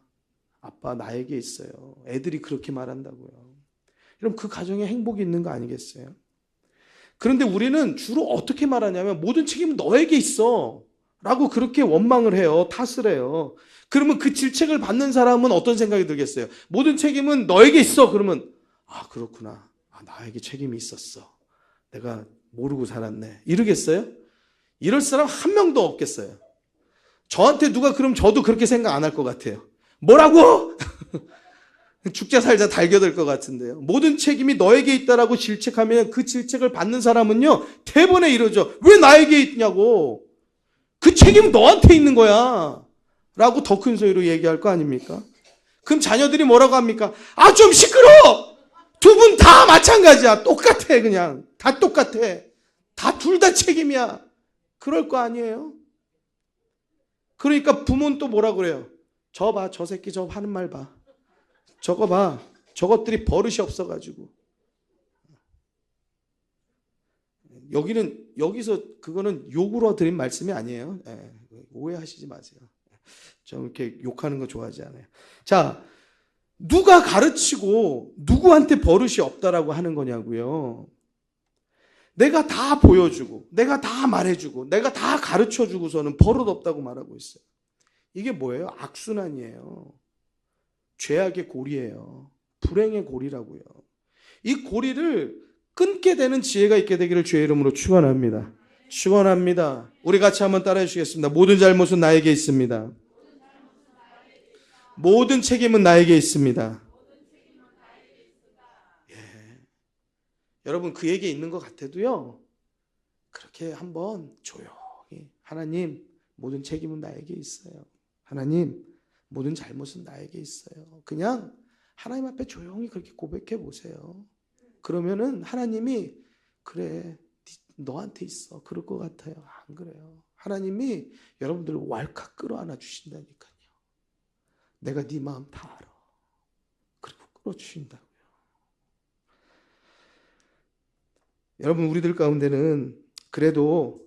아빠 나에게 있어요. 애들이 그렇게 말한다고요. 그럼 그 가정에 행복이 있는 거 아니겠어요? 그런데 우리는 주로 어떻게 말하냐면 모든 책임은 너에게 있어 라고 그렇게 원망을 해요. 탓을 해요. 그러면 그 질책을 받는 사람은 어떤 생각이 들겠어요? 모든 책임은 너에게 있어. 그러면 아 그렇구나. 나에게 책임이 있었어. 내가 모르고 살았네. 이러겠어요? 이럴 사람 한 명도 없겠어요. 저한테 누가 그럼 저도 그렇게 생각 안 할 것 같아요. 뭐라고? 죽자 살자 달겨들 것 같은데요. 모든 책임이 너에게 있다라고 질책하면 그 질책을 받는 사람은요 대번에 이러죠. 왜 나에게 있냐고. 그 책임은 너한테 있는 거야 라고 더 큰 소리로 얘기할 거 아닙니까? 그럼 자녀들이 뭐라고 합니까? 아 좀 시끄러워. 두 분 다 마찬가지야. 똑같아. 그냥 다 똑같아. 다 둘 다 책임이야. 그럴 거 아니에요? 그러니까 부모는 또 뭐라 그래요? 저 봐, 저 새끼 저 하는 말 봐. 저거 봐. 저것들이 버릇이 없어가지고. 여기서 그거는 욕으로 드린 말씀이 아니에요. 오해하시지 마세요. 좀 이렇게 욕하는 거 좋아하지 않아요. 자, 누가 가르치고 누구한테 버릇이 없다라고 하는 거냐고요. 내가 다 보여주고 내가 다 말해주고 내가 다 가르쳐주고서는 버릇 없다고 말하고 있어요. 이게 뭐예요? 악순환이에요. 죄악의 고리예요. 불행의 고리라고요. 이 고리를 끊게 되는 지혜가 있게 되기를 주의 이름으로 축원합니다. 축원합니다. 우리 같이 한번 따라해 주시겠습니다. 모든 잘못은 나에게 있습니다. 모든 책임은 나에게 있습니다. 예. 여러분 그에게 있는 것 같아도요. 그렇게 한번 조용히 하나님 모든 책임은 나에게 있어요. 하나님 모든 잘못은 나에게 있어요. 그냥 하나님 앞에 조용히 그렇게 고백해 보세요. 그러면은 하나님이 그래 너한테 있어 그럴 것 같아요. 안 그래요. 하나님이 여러분들을 왈칵 끌어안아 주신다니까요. 내가 네 마음 다 알아. 그리고 끌어주신다고요. 여러분, 우리들 가운데는 그래도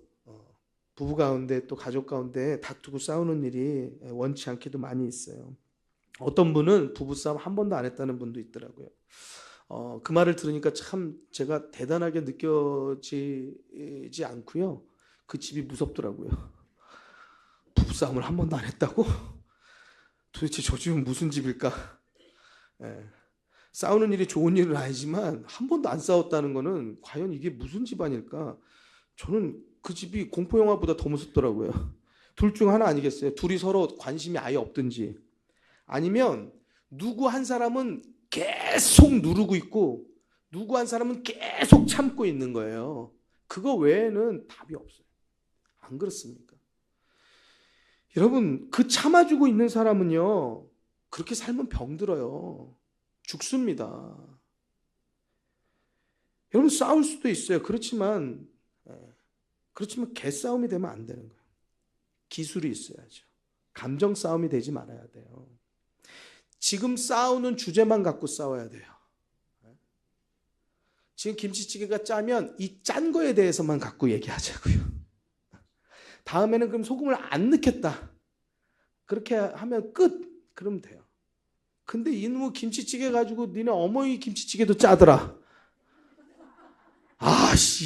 부부 가운데 또 가족 가운데 다투고 싸우는 일이 원치 않게도 많이 있어요. 어떤 분은 부부싸움 한 번도 안 했다는 분도 있더라고요. 그 말을 들으니까 참 제가 대단하게 느껴지지 않고요. 그 집이 무섭더라고요. 부부싸움을 한 번도 안 했다고? 도대체 저 집은 무슨 집일까? 예. 싸우는 일이 좋은 일은 아니지만 한 번도 안 싸웠다는 거는 과연 이게 무슨 집안일까? 저는 그 집이 공포영화보다 더 무섭더라고요. 둘 중 하나 아니겠어요? 둘이 서로 관심이 아예 없든지, 아니면 누구 한 사람은 계속 누르고 있고 누구 한 사람은 계속 참고 있는 거예요. 그거 외에는 답이 없어요. 안 그렇습니까? 여러분, 그 참아주고 있는 사람은요, 그렇게 살면 병들어요. 죽습니다. 여러분, 싸울 수도 있어요. 그렇지만 개싸움이 되면 안 되는 거예요. 기술이 있어야죠. 감정 싸움이 되지 말아야 돼요. 지금 싸우는 주제만 갖고 싸워야 돼요. 지금 김치찌개가 짜면 이 짠 거에 대해서만 갖고 얘기하자고요. 다음에는 그럼 소금을 안 넣겠다. 그렇게 하면 끝. 그러면 돼요. 근데 이놈의 김치찌개 가지고 니네 어머니 김치찌개도 짜더라.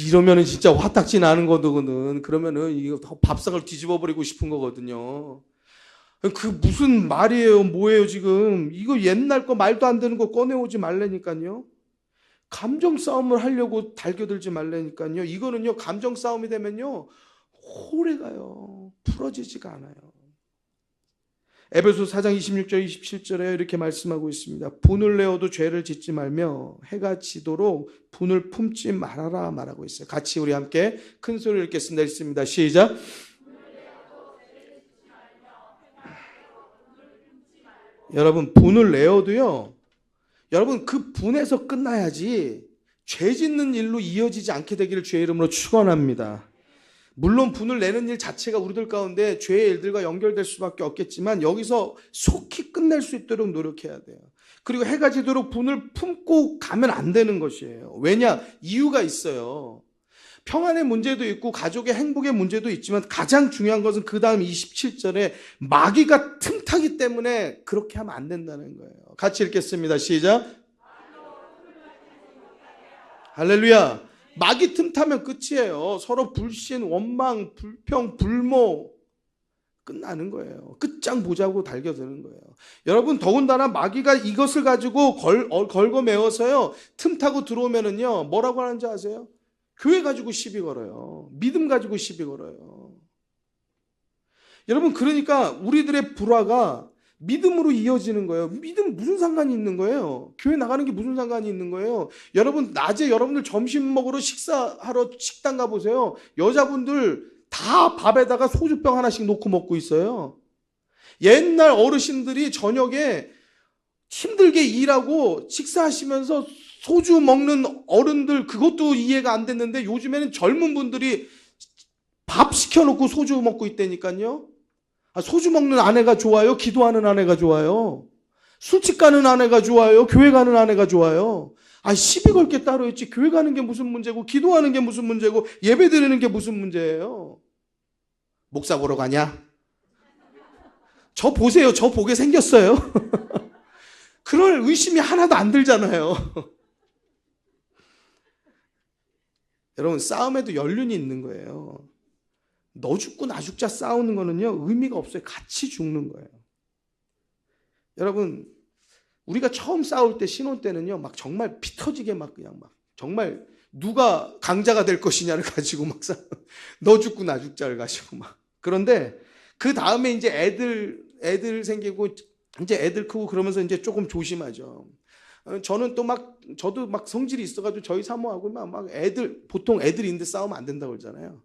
이러면은 진짜 화딱지 나는 거거든. 그러면은 이거 밥상을 뒤집어 버리고 싶은 거거든요. 그 무슨 말이에요, 뭐예요 지금? 이거 옛날 거 말도 안 되는 거 꺼내오지 말라니까요. 감정 싸움을 하려고 달겨들지 말라니까요. 이거는요, 감정 싸움이 되면요, 오래 가요. 풀어지지가 않아요. 에베소 4장 26절 27절에 이렇게 말씀하고 있습니다. 분을 내어도 죄를 짓지 말며 해가 지도록 분을 품지 말아라 말하고 있어요. 같이 우리 함께 큰 소리를 읽겠습니다. 읽습니다. 시작. 여러분, 분을 내어도요, 여러분 그 분에서 끝나야지 죄 짓는 일로 이어지지 않게 되기를 주의 이름으로 축원합니다. 물론 분을 내는 일 자체가 우리들 가운데 죄의 일들과 연결될 수밖에 없겠지만 여기서 속히 끝낼 수 있도록 노력해야 돼요. 그리고 해가 지도록 분을 품고 가면 안 되는 것이에요. 왜냐? 이유가 있어요. 평안의 문제도 있고 가족의 행복의 문제도 있지만 가장 중요한 것은 그 다음 27절에 마귀가 틈타기 때문에 그렇게 하면 안 된다는 거예요. 같이 읽겠습니다. 시작. 할렐루야. 마귀 틈타면 끝이에요. 서로 불신, 원망, 불평, 불모 끝나는 거예요. 끝장 보자고 달겨드는 거예요. 여러분, 더군다나 마귀가 이것을 가지고 걸거매어서요, 틈타고 들어오면은요, 뭐라고 하는지 아세요? 교회 가지고 시비 걸어요. 믿음 가지고 시비 걸어요. 여러분, 그러니까 우리들의 불화가 믿음으로 이어지는 거예요. 믿음 무슨 상관이 있는 거예요? 교회 나가는 게 무슨 상관이 있는 거예요? 여러분, 낮에 여러분들 점심 먹으러 식사하러 식당 가보세요. 여자분들 다 밥에다가 소주병 하나씩 놓고 먹고 있어요. 옛날 어르신들이 저녁에 힘들게 일하고 식사하시면서 소주 먹는 어른들, 그것도 이해가 안 됐는데 요즘에는 젊은 분들이 밥 시켜놓고 소주 먹고 있다니까요. 소주 먹는 아내가 좋아요? 기도하는 아내가 좋아요? 술집 가는 아내가 좋아요? 교회 가는 아내가 좋아요? 시비 걸 게 따로 있지. 교회 가는 게 무슨 문제고, 기도하는 게 무슨 문제고, 예배 드리는 게 무슨 문제예요? 목사 보러 가냐? 저 보세요. 저 보게 생겼어요. 그럴 의심이 하나도 안 들잖아요. 여러분, 싸움에도 연륜이 있는 거예요. 너 죽고 나 죽자 싸우는 거는요, 의미가 없어요. 같이 죽는 거예요. 여러분, 우리가 처음 싸울 때, 신혼 때는요, 막 정말 피 터지게 막 그냥 막 정말 누가 강자가 될 것이냐를 가지고 막 너 죽고 나 죽자를 가지고 막. 그런데 그 다음에 이제 애들 생기고 이제 애들 크고 그러면서 이제 조금 조심하죠. 저는 또 저도 성질이 있어가지고 저희 사모하고 막 보통 애들인데 싸우면 안 된다고 그러잖아요.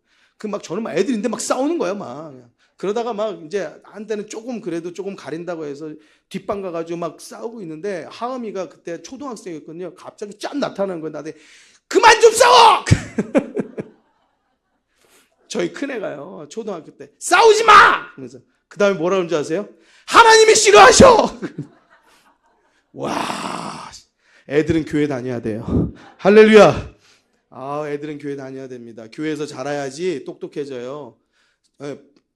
저는 애들인데 싸우는 거예요, 그러다가 이제 한때는 그래도 조금 가린다고 해서 뒷방 가가지고 싸우고 있는데 하은이가 그때 초등학생이었거든요. 갑자기 짠 나타나는 거예요. 나한테 그만 좀 싸워! 저희 큰애가요, 초등학교 때 싸우지 마! 그래서 그 다음에 뭐라 그런지 아세요? 하나님이 싫어하셔! 와, 애들은 교회 다녀야 돼요. 할렐루야. 애들은 교회 다녀야 됩니다. 교회에서 자라야지 똑똑해져요.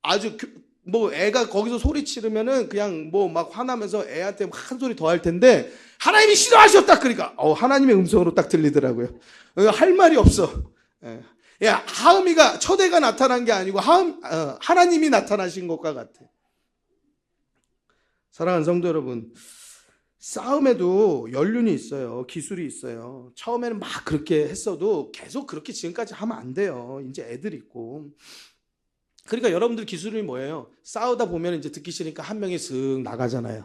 아주 뭐 애가 거기서 소리 치르면은 그냥 뭐 막 화나면서 애한테 한 소리 더 할 텐데, 하나님이 싫어하셨다 그러니까 하나님의 음성으로 딱 들리더라고요. 할 말이 없어. 야, 하음이가 첫애가 나타난 게 아니고 하나님이 나타나신 것과 같아. 사랑하는 성도 여러분, 싸움에도 연륜이 있어요. 기술이 있어요. 처음에는 막 그렇게 했어도 계속 그렇게 지금까지 하면 안 돼요. 이제 애들 있고. 그러니까 여러분들 기술이 뭐예요? 싸우다 보면 이제 듣기 싫으니까 한 명이 슥 나가잖아요.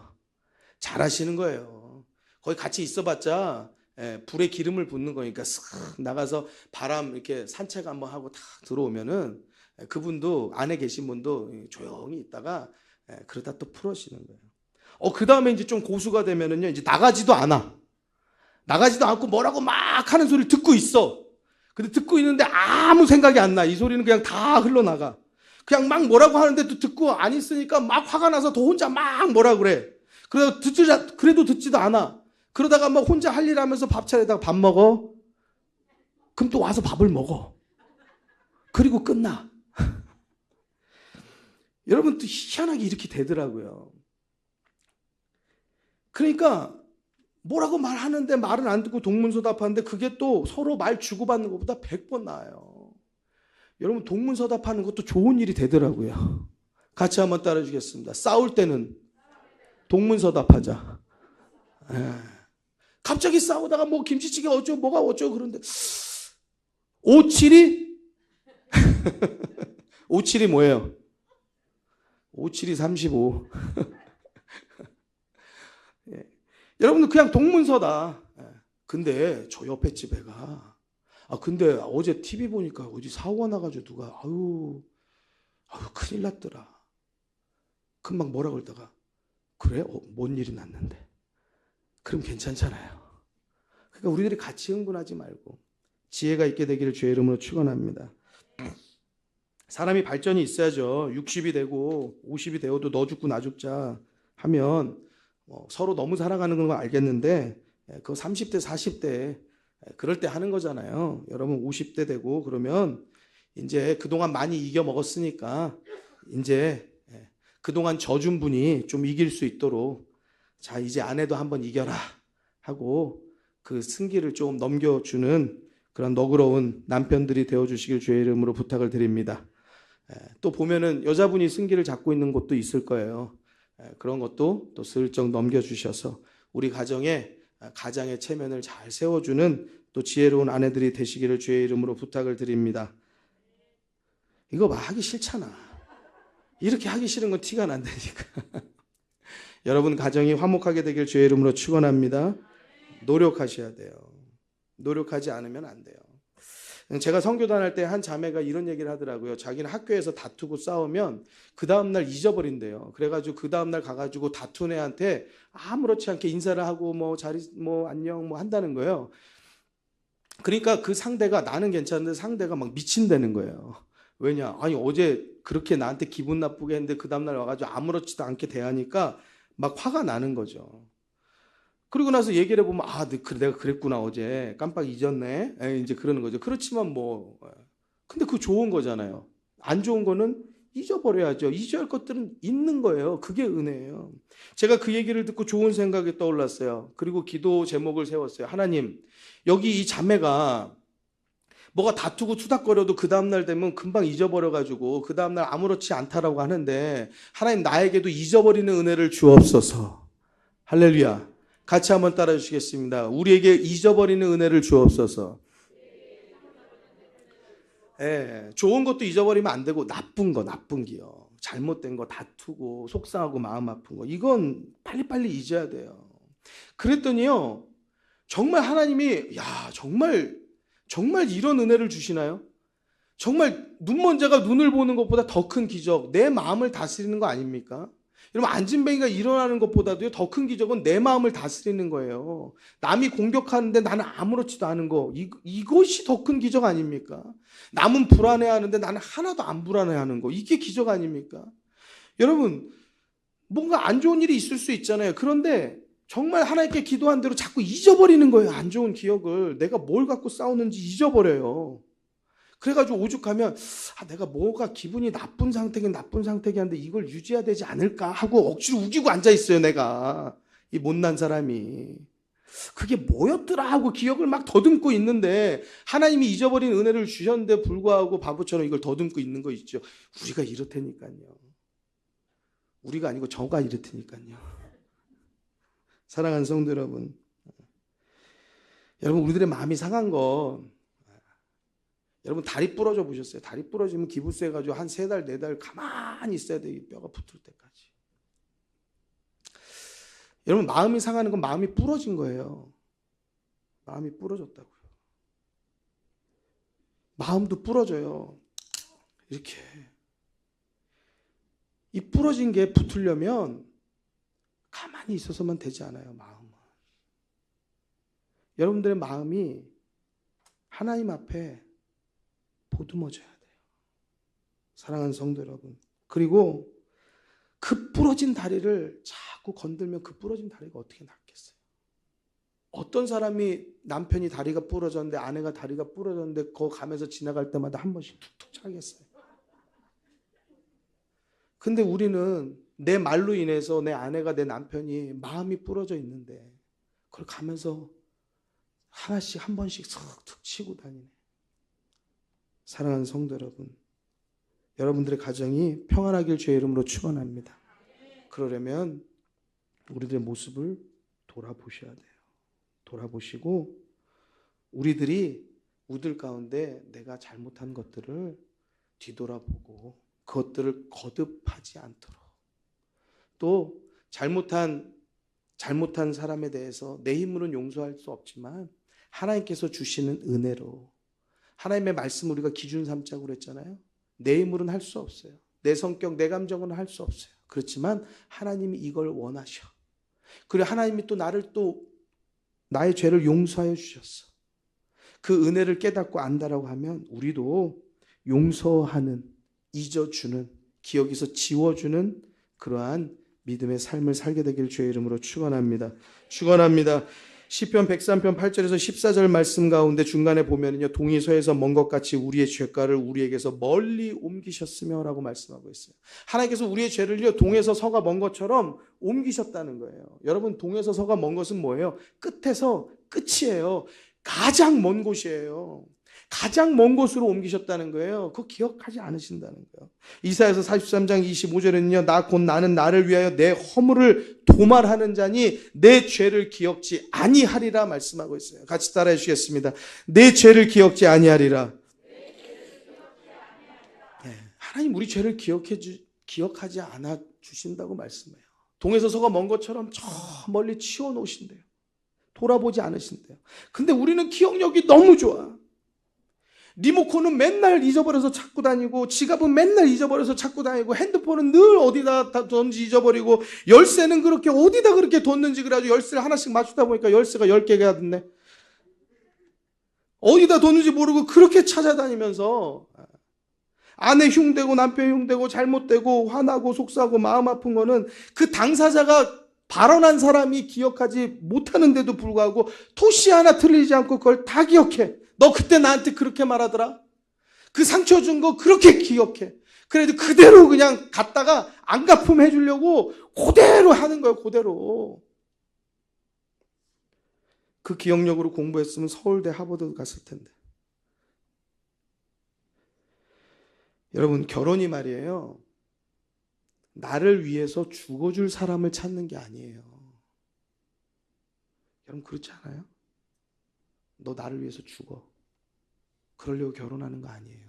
잘하시는 거예요. 거기 같이 있어봤자 불에 기름을 붓는 거니까 슥 나가서 바람 이렇게 산책 한번 하고 탁 들어오면은 그분도, 안에 계신 분도 조용히 있다가 그러다 또 풀어지는 거예요. 그 다음에 이제 좀 고수가 되면은요, 이제 나가지도 않아. 나가지도 않고 뭐라고 막 하는 소리를 듣고 있어. 근데 듣고 있는데 아무 생각이 안 나. 이 소리는 그냥 다 흘러나가. 그냥 막 뭐라고 하는데도 듣고 안 있으니까 막 화가 나서 더 혼자 막 뭐라 그래. 그래도 듣지도 않아. 그러다가 막 혼자 할 일 하면서 밥 차려다가 밥 먹어. 그럼 또 와서 밥을 먹어. 그리고 끝나. 여러분, 또 희한하게 이렇게 되더라고요. 그러니까 뭐라고 말하는데 말은 안 듣고 동문서답하는데, 그게 또 서로 말 주고받는 것보다 100번 나아요. 여러분, 동문서답하는 것도 좋은 일이 되더라고요. 같이 한번 따라주겠습니다. 싸울 때는 동문서답하자. 갑자기 싸우다가 뭐 김치찌개 어쩌고 뭐가 어쩌고 그런데 57이? 57이 뭐예요? 57이 35. 여러분들 그냥 동문서다. 근데 저 옆에 집에 가. 근데 어제 TV 보니까 어디 사고가 나가지고 누가 아유 큰일 났더라. 금방 뭐라 그러다가 그래? 뭔 일이 났는데? 그럼 괜찮잖아요. 그러니까 우리들이 같이 흥분하지 말고 지혜가 있게 되기를 주의 이름으로 축원합니다. 사람이 발전이 있어야죠. 60이 되고 50이 되어도 너 죽고 나 죽자 하면 서로 너무 사랑하는 건 알겠는데, 그거 30대 40대 그럴 때 하는 거잖아요. 여러분 50대 되고 그러면 이제 그동안 많이 이겨 먹었으니까 이제 그동안 져준 분이 좀 이길 수 있도록, 자 이제 아내도 한번 이겨라 하고 그 승기를 좀 넘겨주는 그런 너그러운 남편들이 되어주시길 주의 이름으로 부탁을 드립니다. 또 보면은 여자분이 승기를 잡고 있는 곳도 있을 거예요. 그런 것도 또 슬쩍 넘겨주셔서 우리 가장의 체면을 잘 세워주는 또 지혜로운 아내들이 되시기를 주의 이름으로 부탁을 드립니다. 이거 막 하기 싫잖아. 이렇게 하기 싫은 건 티가 난다니까. 여러분 가정이 화목하게 되길 주의 이름으로 축원합니다. 노력하셔야 돼요. 노력하지 않으면 안 돼요. 제가 선교단 할 때 한 자매가 이런 얘기를 하더라고요. 자기는 학교에서 다투고 싸우면 그 다음날 잊어버린대요. 그래가지고 그 다음날 가가지고 다툰 애한테 아무렇지 않게 인사를 하고 안녕 한다는 거예요. 그러니까 그 상대가, 나는 괜찮은데 상대가 막 미친다는 거예요. 왜냐? 아니 어제 그렇게 나한테 기분 나쁘게 했는데 그 다음날 와가지고 아무렇지도 않게 대하니까 막 화가 나는 거죠. 그리고 나서 얘기를 해보면 내가 그랬구나, 어제 깜빡 잊었네, 이제 그러는 거죠. 그렇지만 근데 그거 좋은 거잖아요. 안 좋은 거는 잊어버려야죠. 잊어야 할 것들은 있는 거예요. 그게 은혜예요. 제가 그 얘기를 듣고 좋은 생각이 떠올랐어요. 그리고 기도 제목을 세웠어요. 하나님, 여기 이 자매가 뭐가 다투고 투닥거려도 그 다음날 되면 금방 잊어버려가지고 그 다음날 아무렇지 않다라고 하는데, 하나님 나에게도 잊어버리는 은혜를 주옵소서. 할렐루야. 같이 한번 따라 주시겠습니다. 우리에게 잊어버리는 은혜를 주옵소서. 좋은 것도 잊어버리면 안 되고 나쁜 기요. 잘못된 거, 다투고 속상하고 마음 아픈 거, 이건 빨리빨리 잊어야 돼요. 그랬더니요, 정말 하나님이 정말 이런 은혜를 주시나요? 정말 눈먼 자가 눈을 보는 것보다 더 큰 기적, 내 마음을 다스리는 거 아닙니까? 여러분, 안진뱅이가 일어나는 것보다도 더 큰 기적은 내 마음을 다스리는 거예요. 남이 공격하는데 나는 아무렇지도 않은 거, 이것이 더 큰 기적 아닙니까? 남은 불안해하는데 나는 하나도 안 불안해하는 거, 이게 기적 아닙니까? 여러분, 뭔가 안 좋은 일이 있을 수 있잖아요. 그런데 정말 하나님께 기도한 대로 자꾸 잊어버리는 거예요. 안 좋은 기억을. 내가 뭘 갖고 싸우는지 잊어버려요. 그래가지고 오죽하면 내가 뭐가 기분이 나쁜 상태긴 한데 이걸 유지해야 되지 않을까 하고 억지로 우기고 앉아있어요. 내가 이 못난 사람이. 그게 뭐였더라 하고 기억을 막 더듬고 있는데 하나님이 잊어버린 은혜를 주셨는데 불구하고 바보처럼 이걸 더듬고 있는 거 있죠. 우리가 이렇다니까요. 우리가 아니고 저가 이렇다니까요. 사랑하는 성도 여러분, 우리들의 마음이 상한 거, 여러분 다리 부러져 보셨어요? 다리 부러지면 기부스 해가지고 한 3달, 4달 가만히 있어야 돼. 뼈가 붙을 때까지. 여러분, 마음이 상하는 건 마음이 부러진 거예요. 마음이 부러졌다고요. 마음도 부러져요. 이렇게. 이 부러진 게 붙으려면 가만히 있어서만 되지 않아요. 마음은. 여러분들의 마음이 하나님 앞에 보듬어져야 돼요. 사랑하는 성도 여러분. 그리고 그 부러진 다리를 자꾸 건들면 그 부러진 다리가 어떻게 낫겠어요? 어떤 사람이 남편이 다리가 부러졌는데 아내가 다리가 부러졌는데 거 가면서 지나갈 때마다 한 번씩 툭툭 차겠어요. 근데 우리는 내 말로 인해서 내 아내가 내 남편이 마음이 부러져 있는데 그걸 가면서 하나씩 한 번씩 툭툭 치고 다니네. 사랑하는 성도 여러분, 여러분들의 가정이 평안하길 주의 이름으로 축원합니다. 그러려면 우리들의 모습을 돌아보셔야 돼요. 돌아보시고 우리들이 우들 가운데 내가 잘못한 것들을 뒤돌아보고 그것들을 거듭하지 않도록, 또 잘못한 사람에 대해서 내 힘으로는 용서할 수 없지만 하나님께서 주시는 은혜로, 하나님의 말씀 우리가 기준 삼자고 그랬잖아요. 내 힘으로는 할 수 없어요. 내 성격, 내 감정은 할 수 없어요. 그렇지만 하나님이 이걸 원하셔. 그리고 하나님이 또 나의 죄를 용서하여 주셨어. 그 은혜를 깨닫고 안다라고 하면 우리도 용서하는, 잊어주는, 기억에서 지워주는 그러한 믿음의 삶을 살게 되길 주의 이름으로 축원합니다. 축원합니다. 시편 103편 8절에서 14절 말씀 가운데 중간에 보면은요, 동이 서에서 먼 것 같이 우리의 죄가를 우리에게서 멀리 옮기셨으며라고 말씀하고 있어요. 하나님께서 우리의 죄를요, 동에서 서가 먼 것처럼 옮기셨다는 거예요. 여러분, 동에서 서가 먼 것은 뭐예요? 끝에서 끝이에요. 가장 먼 곳이에요. 가장 먼 곳으로 옮기셨다는 거예요. 그거 기억하지 않으신다는 거예요. 이사야서 43장 25절에는요, 나 곧 나는 나를 위하여 내 허물을 도말하는 자니 내 죄를 기억지 아니하리라 말씀하고 있어요. 같이 따라해 주시겠습니다. 내 죄를 기억지 아니하리라. 네, 하나님 우리 죄를 기억하지 않아 주신다고 말씀해요. 동에서 서가 먼 것처럼 저 멀리 치워 놓으신대요. 돌아보지 않으신대요. 근데 우리는 기억력이 너무 좋아. 리모컨은 맨날 잊어버려서 찾고 다니고, 지갑은 맨날 잊어버려서 찾고 다니고, 핸드폰은 늘 어디다 뒀는지 잊어버리고, 열쇠는 그렇게 어디다 그렇게 뒀는지 그래가지고 열쇠를 하나씩 맞추다 보니까 열쇠가 10개가 됐네. 어디다 뒀는지 모르고 그렇게 찾아다니면서 아내 흉대고 남편 흉대고 잘못되고 화나고 속상하고 마음 아픈 거는 그 당사자가 발언한 사람이 기억하지 못하는데도 불구하고 토시 하나 틀리지 않고 그걸 다 기억해. 너 그때 나한테 그렇게 말하더라? 그 상처 준 거 그렇게 기억해. 그래도 그대로 그냥 갔다가 안 갚음해 주려고 그대로 하는 거예요. 그대로. 그 기억력으로 공부했으면 서울대 하버드 갔을 텐데. 여러분, 결혼이 말이에요, 나를 위해서 죽어줄 사람을 찾는 게 아니에요. 여러분, 그렇지 않아요? 너 나를 위해서 죽어. 그러려고 결혼하는 거 아니에요.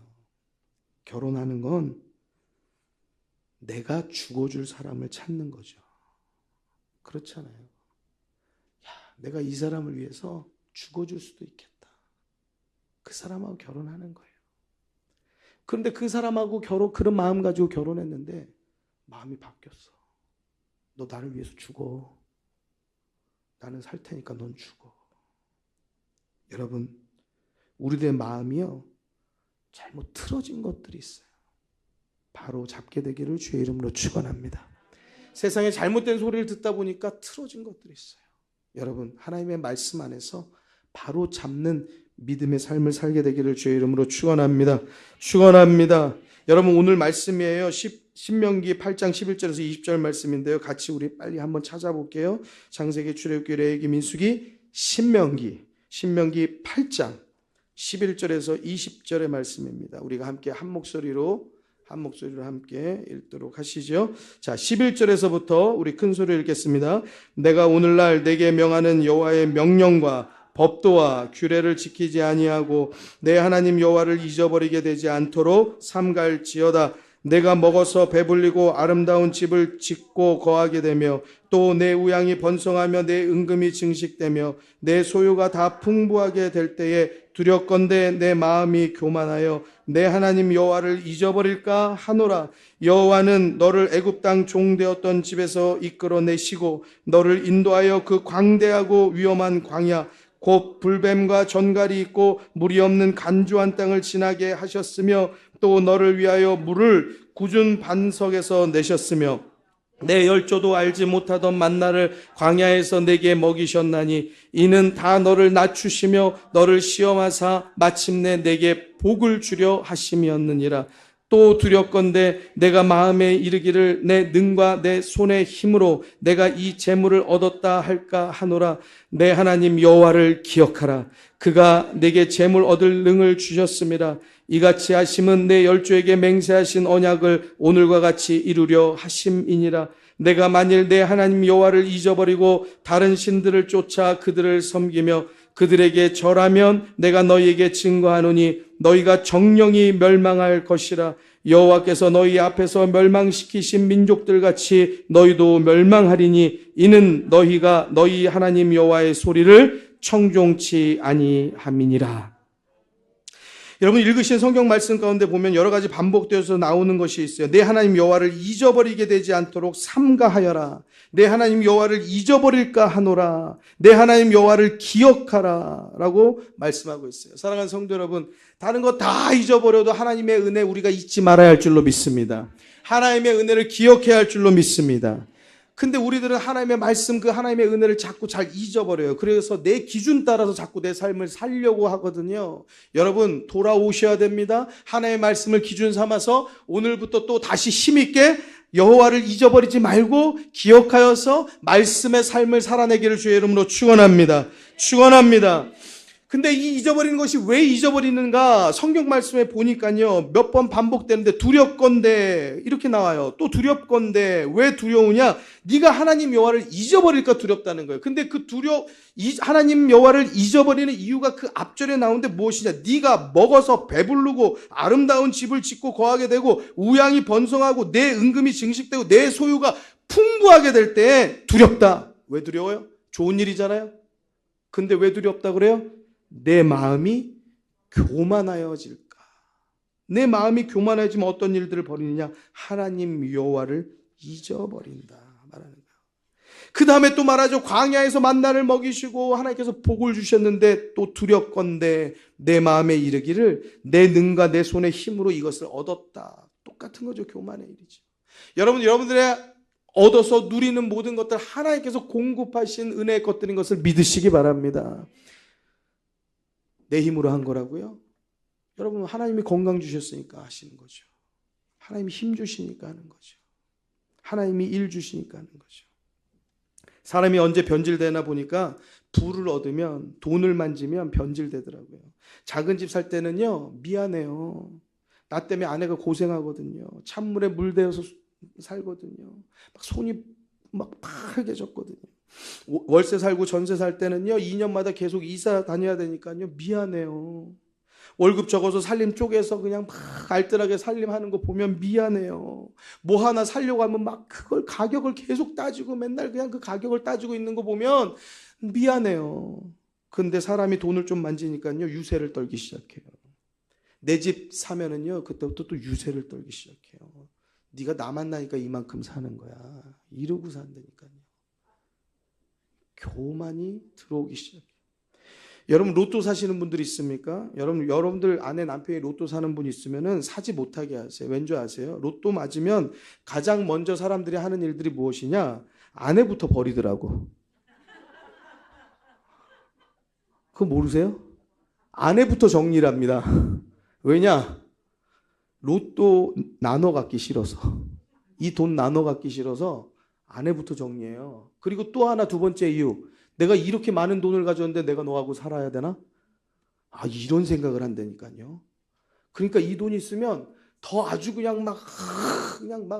결혼하는 건 내가 죽어줄 사람을 찾는 거죠. 그렇잖아요. 야, 내가 이 사람을 위해서 죽어줄 수도 있겠다. 그 사람하고 결혼하는 거예요. 그런데 그 사람하고 그런 마음 가지고 결혼했는데 마음이 바뀌었어. 너 나를 위해서 죽어. 나는 살 테니까 넌 죽어. 여러분, 우리들의 마음이요, 잘못 틀어진 것들이 있어요. 바로 잡게 되기를 주의 이름으로 축원합니다. 세상에 잘못된 소리를 듣다 보니까 틀어진 것들이 있어요. 여러분, 하나님의 말씀 안에서 바로 잡는 믿음의 삶을 살게 되기를 주의 이름으로 축원합니다. 축원합니다. 여러분, 오늘 말씀이에요. 신명기 8장 11절에서 20절 말씀인데요. 같이 우리 빨리 한번 찾아볼게요. 창세기, 출애굽기, 레위기, 민수기, 신명기 8장 11절에서 20절의 말씀입니다. 우리가 함께 한 목소리로 함께 읽도록 하시죠. 자, 11절에서부터 우리 큰 소리로 읽겠습니다. 내가 오늘날 내게 명하는 여호와의 명령과 법도와 규례를 지키지 아니하고 내 하나님 여호와를 잊어버리게 되지 않도록 삼갈지어다. 내가 먹어서 배불리고 아름다운 집을 짓고 거하게 되며 또 내 우양이 번성하며 내 은금이 증식되며 내 소유가 다 풍부하게 될 때에 두렵건대 내 마음이 교만하여 내 하나님 여호와를 잊어버릴까 하노라. 여호와는 너를 애굽 땅 종되었던 집에서 이끌어내시고 너를 인도하여 그 광대하고 위험한 광야 곧 불뱀과 전갈이 있고 물이 없는 간주한 땅을 지나게 하셨으며 또 너를 위하여 물을 굳은 반석에서 내셨으며 내 열조도 알지 못하던 만나를 광야에서 내게 먹이셨나니 이는 다 너를 낮추시며 너를 시험하사 마침내 내게 복을 주려 하심이었느니라. 또 두렵건대 내가 마음에 이르기를 내 능과 내 손의 힘으로 내가 이 재물을 얻었다 할까 하노라. 내 하나님 여호와를 기억하라. 그가 내게 재물 얻을 능을 주셨습니다. 이같이 하심은 내 열조에게 맹세하신 언약을 오늘과 같이 이루려 하심이니라. 내가 만일 내 하나님 여호와를 잊어버리고 다른 신들을 쫓아 그들을 섬기며 그들에게 절하면 내가 너희에게 증거하노니 너희가 정령이 멸망할 것이라. 여호와께서 너희 앞에서 멸망시키신 민족들같이 너희도 멸망하리니 이는 너희가 너희 하나님 여호와의 소리를 청종치 아니함이니라. 여러분, 읽으신 성경 말씀 가운데 보면 여러 가지 반복되어서 나오는 것이 있어요. 내 하나님 여호와를 잊어버리게 되지 않도록 삼가하여라. 내 하나님 여호와를 잊어버릴까 하노라. 내 하나님 여호와를 기억하라 라고 말씀하고 있어요. 사랑하는 성도 여러분, 다른 거 다 잊어버려도 하나님의 은혜 우리가 잊지 말아야 할 줄로 믿습니다. 하나님의 은혜를 기억해야 할 줄로 믿습니다. 근데 우리들은 하나님의 말씀, 그 하나님의 은혜를 자꾸 잘 잊어버려요. 그래서 내 기준 따라서 자꾸 내 삶을 살려고 하거든요. 여러분, 돌아오셔야 됩니다. 하나님의 말씀을 기준 삼아서 오늘부터 또 다시 힘있게 여호와를 잊어버리지 말고 기억하여서 말씀의 삶을 살아내기를 주의 이름으로 축원합니다. 축원합니다. 근데 이 잊어버리는 것이 왜 잊어버리는가? 성경 말씀에 보니까요, 몇 번 반복되는데 두렵건대 이렇게 나와요. 또 두렵건대 왜 두려우냐? 네가 하나님 여호와를 잊어버릴까 두렵다는 거예요. 근데 그 하나님 여호와를 잊어버리는 이유가 그 앞절에 나오는데 무엇이냐? 네가 먹어서 배부르고 아름다운 집을 짓고 거하게 되고 우양이 번성하고 내 은금이 증식되고 내 소유가 풍부하게 될 때 두렵다. 왜 두려워요? 좋은 일이잖아요. 근데 왜 두렵다 그래요? 내 마음이 교만하여질까? 내 마음이 교만해지면 어떤 일들을 벌이느냐? 하나님 여호와를 잊어버린다 말하는 거예요. 그 다음에 또 말하죠. 광야에서 만나를 먹이시고 하나님께서 복을 주셨는데 또 두렵건대 내 마음에 이르기를 내 능과 내 손의 힘으로 이것을 얻었다. 똑같은 거죠. 교만의 일이죠. 여러분들의 얻어서 누리는 모든 것들 하나님께서 공급하신 은혜의 것들인 것을 믿으시기 바랍니다. 내 힘으로 한 거라고요? 여러분, 하나님이 건강 주셨으니까 하시는 거죠. 하나님이 힘 주시니까 하는 거죠. 하나님이 일 주시니까 하는 거죠. 사람이 언제 변질되나 보니까 부를 얻으면, 돈을 만지면 변질되더라고요. 작은 집 살 때는요, 미안해요. 나 때문에 아내가 고생하거든요. 찬물에 물대어서 살거든요. 막 손이 막 파래졌거든요. 월세 살고 전세 살 때는요, 2년마다 계속 이사 다녀야 되니까요, 미안해요. 월급 적어서 살림 쪼개서 그냥 막 알뜰하게 살림하는 거 보면 미안해요. 뭐 하나 살려고 하면 막 그걸 가격을 계속 따지고 맨날 그냥 그 가격을 따지고 있는 거 보면 미안해요. 근데 사람이 돈을 좀 만지니까요, 유세를 떨기 시작해요. 내 집 사면은요, 그때부터 또 유세를 떨기 시작해요. 네가 나 만나니까 이만큼 사는 거야. 이러고 산다니까요. 교만이 들어오기 시작해요. 여러분 로또 사시는 분들 있습니까? 여러분들 아내 남편이 로또 사는 분 있으면은 사지 못하게 하세요. 왠 줄 아세요? 로또 맞으면 가장 먼저 사람들이 하는 일들이 무엇이냐? 아내부터 버리더라고. 그거 모르세요? 아내부터 정리를 합니다. 왜냐? 로또 나눠 갖기 싫어서. 이 돈 나눠 갖기 싫어서 아내부터 정리해요. 그리고 또 하나 두 번째 이유. 내가 이렇게 많은 돈을 가졌는데 내가 너하고 살아야 되나? 이런 생각을 한다니까요. 그러니까 이 돈이 있으면 더 아주 그냥 막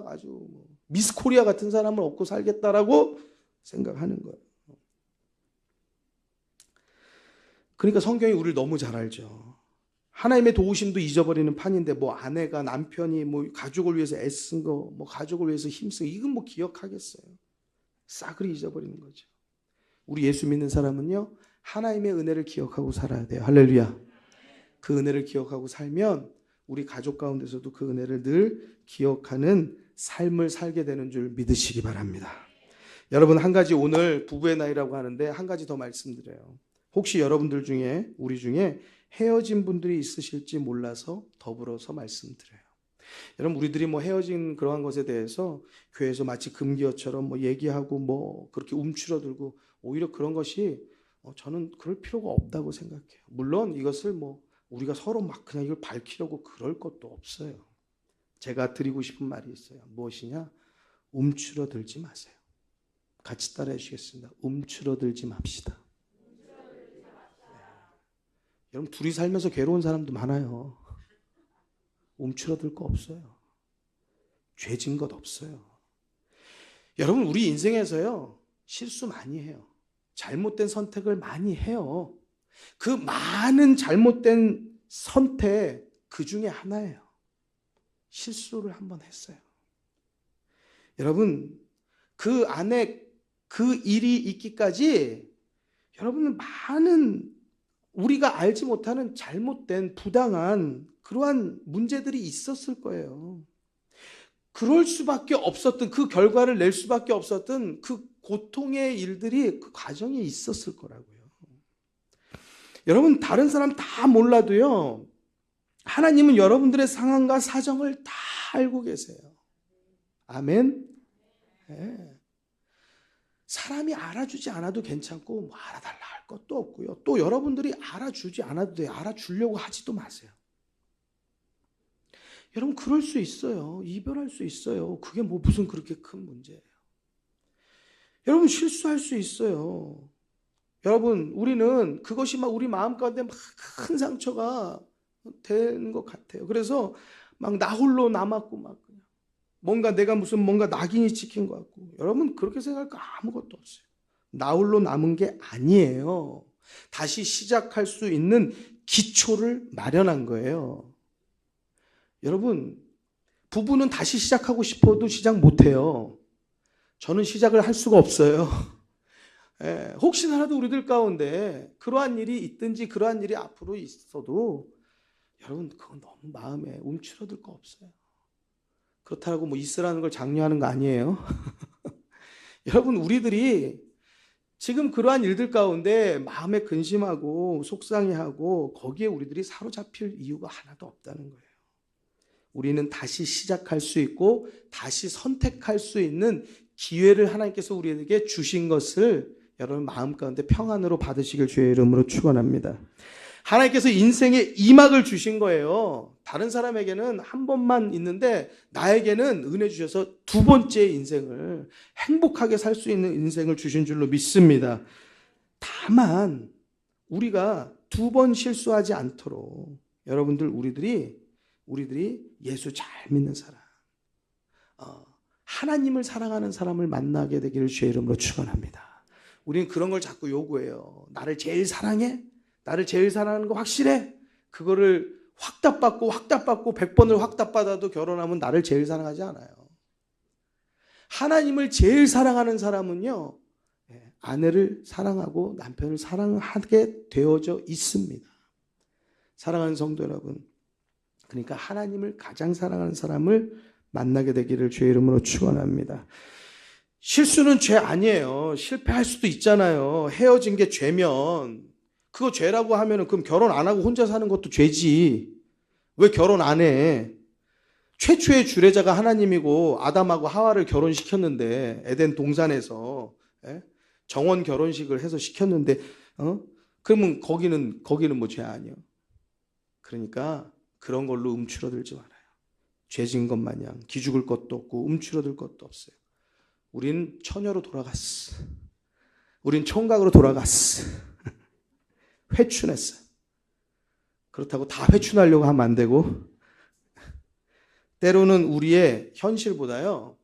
아주 미스 코리아 같은 사람을 얻고 살겠다라고 생각하는 거예요. 그러니까 성경이 우리를 너무 잘 알죠. 하나님의 도우심도 잊어버리는 판인데 뭐 아내가 남편이 뭐 가족을 위해서 애쓴 거, 뭐 가족을 위해서 힘쓴 거 이건 뭐 기억하겠어요. 싸그리 잊어버리는 거죠. 우리 예수 믿는 사람은요, 하나님의 은혜를 기억하고 살아야 돼요. 할렐루야. 그 은혜를 기억하고 살면 우리 가족 가운데서도 그 은혜를 늘 기억하는 삶을 살게 되는 줄 믿으시기 바랍니다. 여러분, 한 가지 오늘 부부의 나이라고 하는데 한 가지 더 말씀드려요. 혹시 여러분들 중에, 우리 중에 헤어진 분들이 있으실지 몰라서 더불어서 말씀드려요. 여러분, 우리들이 뭐 헤어진 그러한 것에 대해서 교회에서 마치 금기어처럼 뭐 얘기하고 뭐 그렇게 움츠러들고 오히려 그런 것이 저는 그럴 필요가 없다고 생각해요. 물론 이것을 뭐 우리가 서로 막 그냥 이걸 밝히려고 그럴 것도 없어요. 제가 드리고 싶은 말이 있어요. 무엇이냐? 움츠러들지 마세요. 같이 따라해 주시겠습니다. 움츠러들지 맙시다. 여러분, 둘이 살면서 괴로운 사람도 많아요. 움츠러들 거 없어요. 죄진 것 없어요. 여러분, 우리 인생에서요, 실수 많이 해요. 잘못된 선택을 많이 해요. 그 많은 잘못된 선택 그 중에 하나예요. 실수를 한번 했어요. 여러분, 그 안에 그 일이 있기까지 여러분은 많은 우리가 알지 못하는 잘못된 부당한 그러한 문제들이 있었을 거예요. 그럴 수밖에 없었던, 그 결과를 낼 수밖에 없었던 그 고통의 일들이 그 과정에 있었을 거라고요. 여러분, 다른 사람 다 몰라도요, 하나님은 여러분들의 상황과 사정을 다 알고 계세요. 아멘. 네. 사람이 알아주지 않아도 괜찮고 뭐 알아달라 할 것도 없고요. 또 여러분들이 알아주지 않아도 돼요. 알아주려고 하지도 마세요. 여러분, 그럴 수 있어요. 이별할 수 있어요. 그게 뭐 무슨 그렇게 큰 문제예요. 여러분, 실수할 수 있어요. 여러분, 우리는 그것이 막 우리 마음 가운데 막 큰 상처가 되는 것 같아요. 그래서 막 나 홀로 남았고 막 그냥 뭔가 내가 무슨 뭔가 낙인이 찍힌 것 같고. 여러분, 그렇게 생각할 거 아무것도 없어요. 나 홀로 남은 게 아니에요. 다시 시작할 수 있는 기초를 마련한 거예요. 여러분, 부부는 다시 시작하고 싶어도 시작 못해요. 저는 시작을 할 수가 없어요. 혹시나라도 우리들 가운데 그러한 일이 있든지 그러한 일이 앞으로 있어도 여러분, 그건 너무 마음에 움츠러들 거 없어요. 그렇다고 뭐 있으라는 걸 장려하는 거 아니에요. 여러분, 우리들이 지금 그러한 일들 가운데 마음에 근심하고 속상해하고 거기에 우리들이 사로잡힐 이유가 하나도 없다는 거예요. 우리는 다시 시작할 수 있고 다시 선택할 수 있는 기회를 하나님께서 우리에게 주신 것을 여러분 마음 가운데 평안으로 받으시길 주의 이름으로 축원합니다. 하나님께서 인생의 2막을 주신 거예요. 다른 사람에게는 한 번만 있는데 나에게는 은혜 주셔서 두 번째 인생을 행복하게 살 수 있는 인생을 주신 줄로 믿습니다. 다만 우리가 두 번 실수하지 않도록 여러분들 우리들이 예수 잘 믿는 사람, 하나님을 사랑하는 사람을 만나게 되기를 주의 이름으로 축원합니다. 우리는 그런 걸 자꾸 요구해요. 나를 제일 사랑해? 나를 제일 사랑하는 거 확실해? 그거를 확답받고 100번을 확답받아도 결혼하면 나를 제일 사랑하지 않아요. 하나님을 제일 사랑하는 사람은요, 아내를 사랑하고 남편을 사랑하게 되어져 있습니다. 사랑하는 성도 여러분, 그러니까 하나님을 가장 사랑하는 사람을 만나게 되기를 주의 이름으로 축원합니다. 실수는 죄 아니에요. 실패할 수도 있잖아요. 헤어진 게 죄면 그거 죄라고 하면은 그럼 결혼 안 하고 혼자 사는 것도 죄지. 왜 결혼 안 해? 최초의 주례자가 하나님이고 아담하고 하와를 결혼시켰는데 에덴 동산에서 정원 결혼식을 해서 시켰는데 그러면 거기는 뭐 죄 아니에요. 그러니까 그런 걸로 움츠러들지 말아요. 죄진 것 마냥 기죽을 것도 없고 움츠러들 것도 없어요. 우린 처녀로 돌아갔어. 우린 총각으로 돌아갔어. 회춘했어요. 그렇다고 다 회춘하려고 하면 안 되고, 때로는 우리의 현실보다요,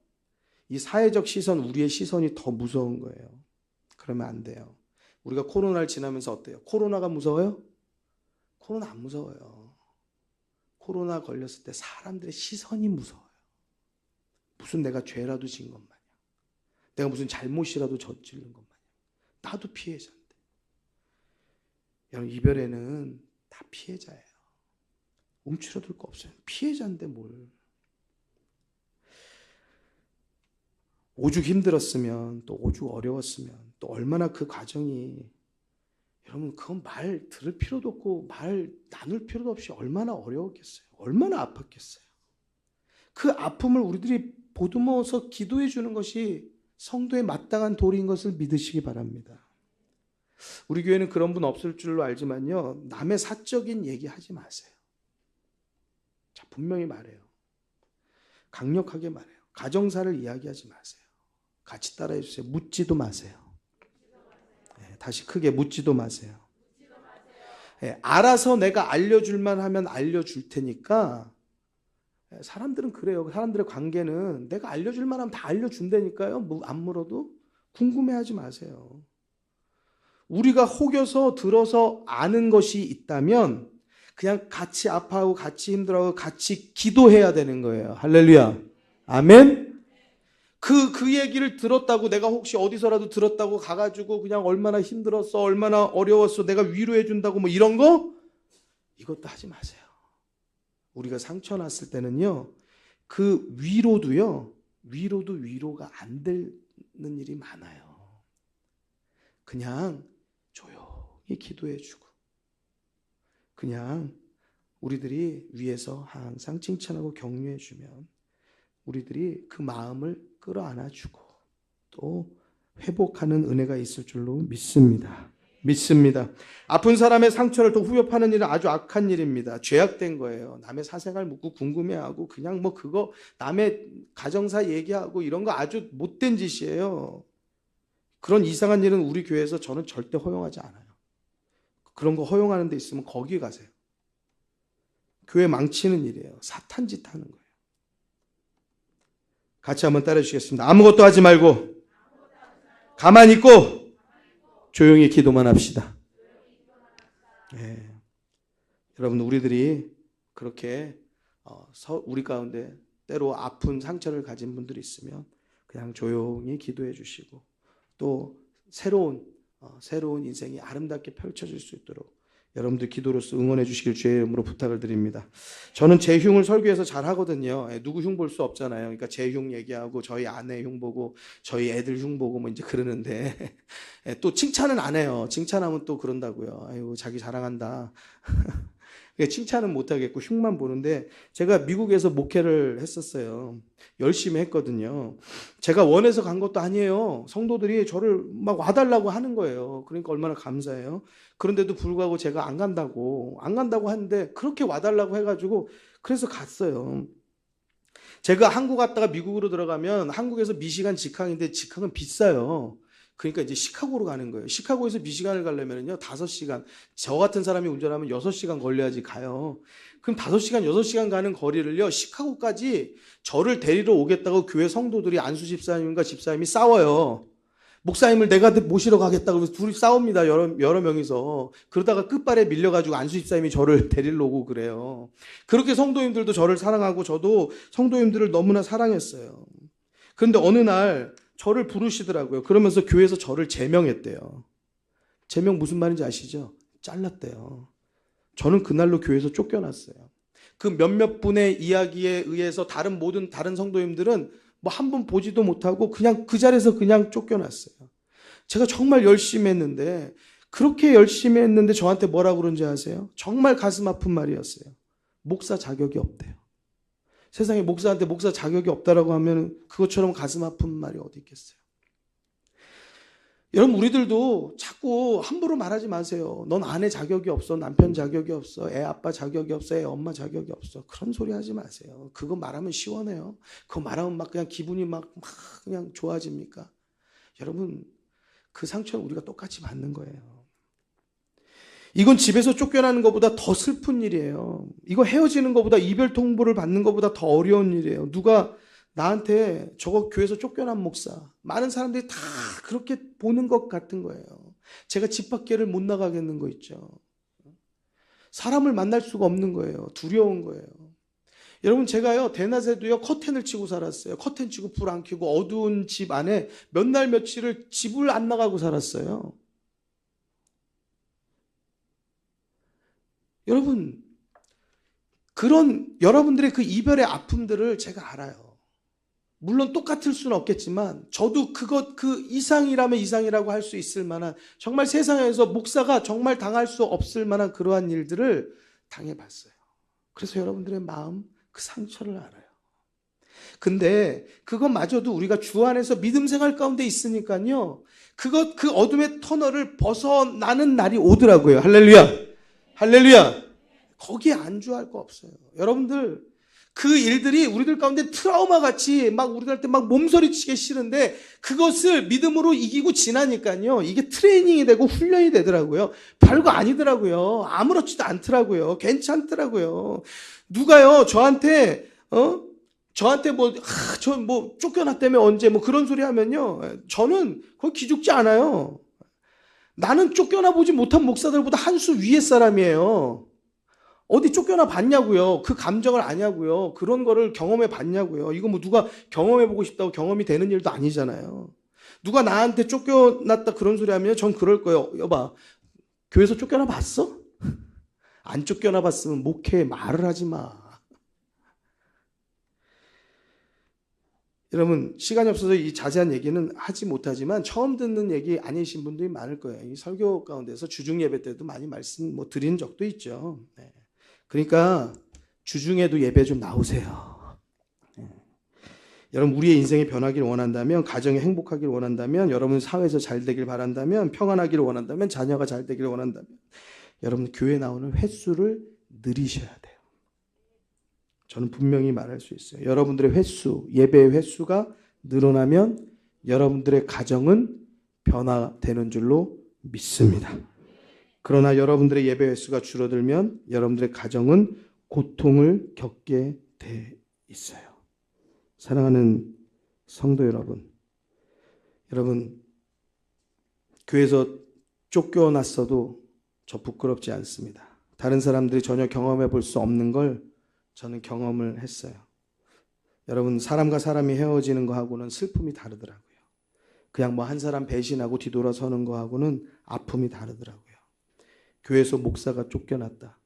이 사회적 시선, 우리의 시선이 더 무서운 거예요. 그러면 안 돼요. 우리가 코로나를 지나면서 어때요? 코로나가 무서워요? 코로나 안 무서워요. 코로나 걸렸을 때 사람들의 시선이 무서워요. 무슨 내가 죄라도 진 것 마냥, 내가 무슨 잘못이라도 저지른 것 마냥, 나도 피해자인데. 여러분, 이별에는 다 피해자예요. 움츠러들 거 없어요. 피해자인데 뭘. 오죽 힘들었으면, 또 오죽 어려웠으면, 또 얼마나 그 과정이, 여러분, 그건 말 들을 필요도 없고 말 나눌 필요도 없이 얼마나 어려웠겠어요. 얼마나 아팠겠어요. 그 아픔을 우리들이 보듬어서 기도해 주는 것이 성도의 마땅한 도리인 것을 믿으시기 바랍니다. 우리 교회는 그런 분 없을 줄로 알지만요, 남의 사적인 얘기 하지 마세요. 자, 분명히 말해요. 강력하게 말해요. 가정사를 이야기하지 마세요. 같이 따라해 주세요. 묻지도 마세요. 네, 다시 크게 묻지도 마세요. 네, 알아서 내가 알려줄만 하면 알려줄 테니까. 사람들은 그래요. 사람들의 관계는 내가 알려줄만 하면 다 알려준다니까요. 안 물어도. 궁금해하지 마세요. 우리가 혹여서 들어서 아는 것이 있다면 그냥 같이 아파하고 같이 힘들어하고 같이 기도해야 되는 거예요. 할렐루야. 아멘. 그 얘기를 들었다고, 내가 혹시 어디서라도 들었다고 가가지고 그냥 얼마나 힘들었어, 얼마나 어려웠어, 내가 위로해 준다고 뭐 이런 거, 이것도 하지 마세요. 우리가 상처 났을 때는요, 그 위로도 위로가 안 되는 일이 많아요. 그냥 조용히 기도해 주고, 그냥 우리들이 위에서 항상 칭찬하고 격려해 주면 우리들이 그 마음을 끌어안아 주고 또 회복하는 은혜가 있을 줄로 믿습니다. 아픈 사람의 상처를 또 후벼파는 일은 아주 악한 일입니다. 죄악된 거예요. 남의 사생활 묻고 궁금해하고 그냥 뭐 그거 남의 가정사 얘기하고 이런 거 아주 못된 짓이에요. 그런 이상한 일은 우리 교회에서 저는 절대 허용하지 않아요. 그런 거 허용하는 데 있으면 거기 가세요. 교회 망치는 일이에요. 사탄 짓 하는 거예요. 같이 한번 따라해 주시겠습니다. 아무것도 하지 말고 가만히 있고 조용히 기도만 합시다. 네. 여러분, 우리들이 그렇게 우리 가운데 때로 아픈 상처를 가진 분들이 있으면 그냥 조용히 기도해 주시고 또 새로운 인생이 아름답게 펼쳐질 수 있도록 여러분들 기도로서 응원해 주시길 주의 이름으로 부탁을 드립니다. 저는 제 흉을 설교해서 잘 하거든요. 누구 흉 볼 수 없잖아요. 그러니까 제 흉 얘기하고 저희 아내 흉 보고 저희 애들 흉 보고 뭐 이제 그러는데 또 칭찬은 안 해요. 칭찬하면 또 그런다고요. 아이고, 자기 자랑한다. 칭찬은 못 하겠고 흉만 보는데, 제가 미국에서 목회를 했었어요. 열심히 했거든요. 제가 원해서 간 것도 아니에요. 성도들이 저를 막 와달라고 하는 거예요. 그러니까 얼마나 감사해요. 그런데도 불구하고 제가 안 간다고 하는데 그렇게 와달라고 해가지고 그래서 갔어요. 제가 한국 갔다가 미국으로 들어가면 한국에서 미시간 직항인데 직항은 비싸요. 그러니까 이제 시카고로 가는 거예요. 시카고에서 미시간을 가려면요 5시간, 저 같은 사람이 운전하면 6시간 걸려야지 가요. 그럼 5시간, 6시간 가는 거리를요, 시카고까지 저를 데리러 오겠다고 교회 성도들이 안수 집사님과 집사님이 싸워요. 목사님을 내가 모시러 가겠다고 그래서 둘이 싸웁니다. 여러 명이서. 그러다가 끝발에 밀려가지고 안수 집사님이 저를 데리러 오고 그래요. 그렇게 성도님들도 저를 사랑하고 저도 성도님들을 너무나 사랑했어요. 그런데 어느 날 저를 부르시더라고요. 그러면서 교회에서 저를 제명했대요. 제명 무슨 말인지 아시죠? 잘랐대요. 저는 그날로 교회에서 쫓겨났어요. 그 몇몇 분의 이야기에 의해서 모든 다른 성도님들은 뭐 한 번 보지도 못하고 그냥 그 자리에서 그냥 쫓겨났어요. 제가 정말 열심히 했는데, 그렇게 열심히 했는데 저한테 뭐라고 그런지 아세요? 정말 가슴 아픈 말이었어요. 목사 자격이 없대요. 세상에 목사한테 목사 자격이 없다라고 하면 그것처럼 가슴 아픈 말이 어디 있겠어요? 여러분, 우리들도 자꾸 함부로 말하지 마세요. 넌 아내 자격이 없어, 남편 자격이 없어, 애 아빠 자격이 없어, 애 엄마 자격이 없어. 그런 소리 하지 마세요. 그거 말하면 시원해요. 그거 말하면 막 그냥 기분이 막 그냥 좋아집니까? 여러분, 그 상처는 우리가 똑같이 받는 거예요. 이건 집에서 쫓겨나는 것보다 더 슬픈 일이에요. 이거 헤어지는 것보다, 이별 통보를 받는 것보다 더 어려운 일이에요. 누가 나한테 저거 교회에서 쫓겨난 목사, 많은 사람들이 다 그렇게 보는 것 같은 거예요. 제가 집 밖에를 못 나가겠는 거 있죠. 사람을 만날 수가 없는 거예요. 두려운 거예요. 여러분, 제가요 대낮에도요 커튼을 치고 살았어요. 커튼 치고 불 안 켜고 어두운 집 안에 몇 날 며칠을 집을 안 나가고 살았어요. 여러분, 그런 여러분들의 그 이별의 아픔들을 제가 알아요. 물론 똑같을 수는 없겠지만 저도 그 이상이라면 이상이라고 할 수 있을 만한, 정말 세상에서 목사가 정말 당할 수 없을 만한 그러한 일들을 당해봤어요. 그래서 여러분들의 마음, 그 상처를 알아요. 근데 그것마저도 우리가 주 안에서 믿음 생활 가운데 있으니까요, 그 어둠의 터널을 벗어나는 날이 오더라고요. 할렐루야! 할렐루야! 거기에 안주할 거 없어요. 여러분들, 그 일들이 우리들 가운데 트라우마 같이 막 우리들한테 막 몸서리치기 싫은데, 그것을 믿음으로 이기고 지나니까요, 이게 트레이닝이 되고 훈련이 되더라고요. 별거 아니더라고요. 아무렇지도 않더라고요. 괜찮더라고요. 누가요 저한테 뭐 쫓겨났다며 언제 뭐 그런 소리 하면요, 저는 거의 기죽지 않아요. 나는 쫓겨나 보지 못한 목사들보다 한 수 위의 사람이에요. 어디 쫓겨나 봤냐고요. 그 감정을 아냐고요. 그런 거를 경험해 봤냐고요. 이거 뭐 누가 경험해 보고 싶다고 경험이 되는 일도 아니잖아요. 누가 나한테 쫓겨났다 그런 소리 하면 전 그럴 거예요. 여봐, 교회에서 쫓겨나 봤어? 안 쫓겨나 봤으면 목회에 말을 하지 마. 여러분, 시간이 없어서 이 자세한 얘기는 하지 못하지만 처음 듣는 얘기 아니신 분들이 많을 거예요. 이 설교 가운데서 주중 예배 때도 많이 말씀 드린 적도 있죠. 네. 그러니까 주중에도 예배 좀 나오세요. 네. 여러분, 우리의 인생이 변하기를 원한다면, 가정이 행복하기를 원한다면, 여러분 사회에서 잘 되길 바란다면, 평안하기를 원한다면, 자녀가 잘 되기를 원한다면, 여러분 교회 나오는 횟수를 늘리셔야 돼요. 저는 분명히 말할 수 있어요. 여러분들의 횟수, 예배의 횟수가 늘어나면 여러분들의 가정은 변화되는 줄로 믿습니다. 그러나 여러분들의 예배 횟수가 줄어들면 여러분들의 가정은 고통을 겪게 돼 있어요. 사랑하는 성도 여러분, 교회에서 쫓겨났어도 저 부끄럽지 않습니다. 다른 사람들이 전혀 경험해 볼 수 없는 걸 저는 경험을 했어요. 여러분, 사람과 사람이 헤어지는 거하고는 슬픔이 다르더라고요. 그냥 뭐 한 사람 배신하고 뒤돌아서는 거하고는 아픔이 다르더라고요. 교회에서 목사가 쫓겨났다.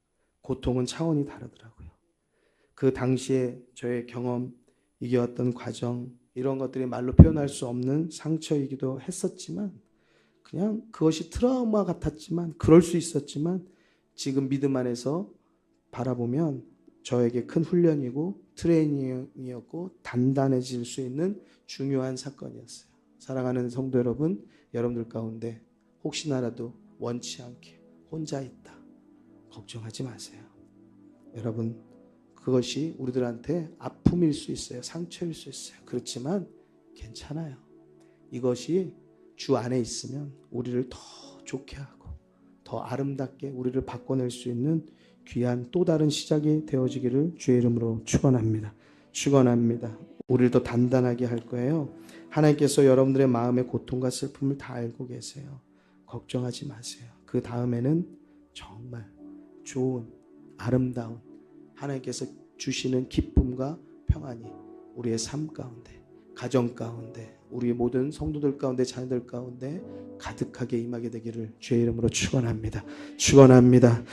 고통은 차원이 다르더라고요. 그 당시에 저의 경험, 이겨왔던 과정, 이런 것들이 말로 표현할 수 없는 상처이기도 했었지만, 그냥 그것이 트라우마 같았지만, 그럴 수 있었지만, 지금 믿음 안에서 바라보면 저에게 큰 훈련이고 트레이닝이었고 단단해질 수 있는 중요한 사건이었어요. 사랑하는 성도 여러분, 여러분들 가운데 혹시나라도 원치 않게 혼자 있다, 걱정하지 마세요. 여러분, 그것이 우리들한테 아픔일 수 있어요. 상처일 수 있어요. 그렇지만 괜찮아요. 이것이 주 안에 있으면 우리를 더 좋게 하고 더 아름답게 우리를 바꿔낼 수 있는 귀한 또 다른 시작이 되어지기를 주의 이름으로 축원합니다. 축원합니다. 우리를 더 단단하게 할 거예요. 하나님께서 여러분들의 마음의 고통과 슬픔을 다 알고 계세요. 걱정하지 마세요. 그 다음에는 정말 좋은, 아름다운 하나님께서 주시는 기쁨과 평안이 우리의 삶 가운데, 가정 가운데, 우리의 모든 성도들 가운데, 자녀들 가운데 가득하게 임하게 되기를 주의 이름으로 축원합니다. 축원합니다.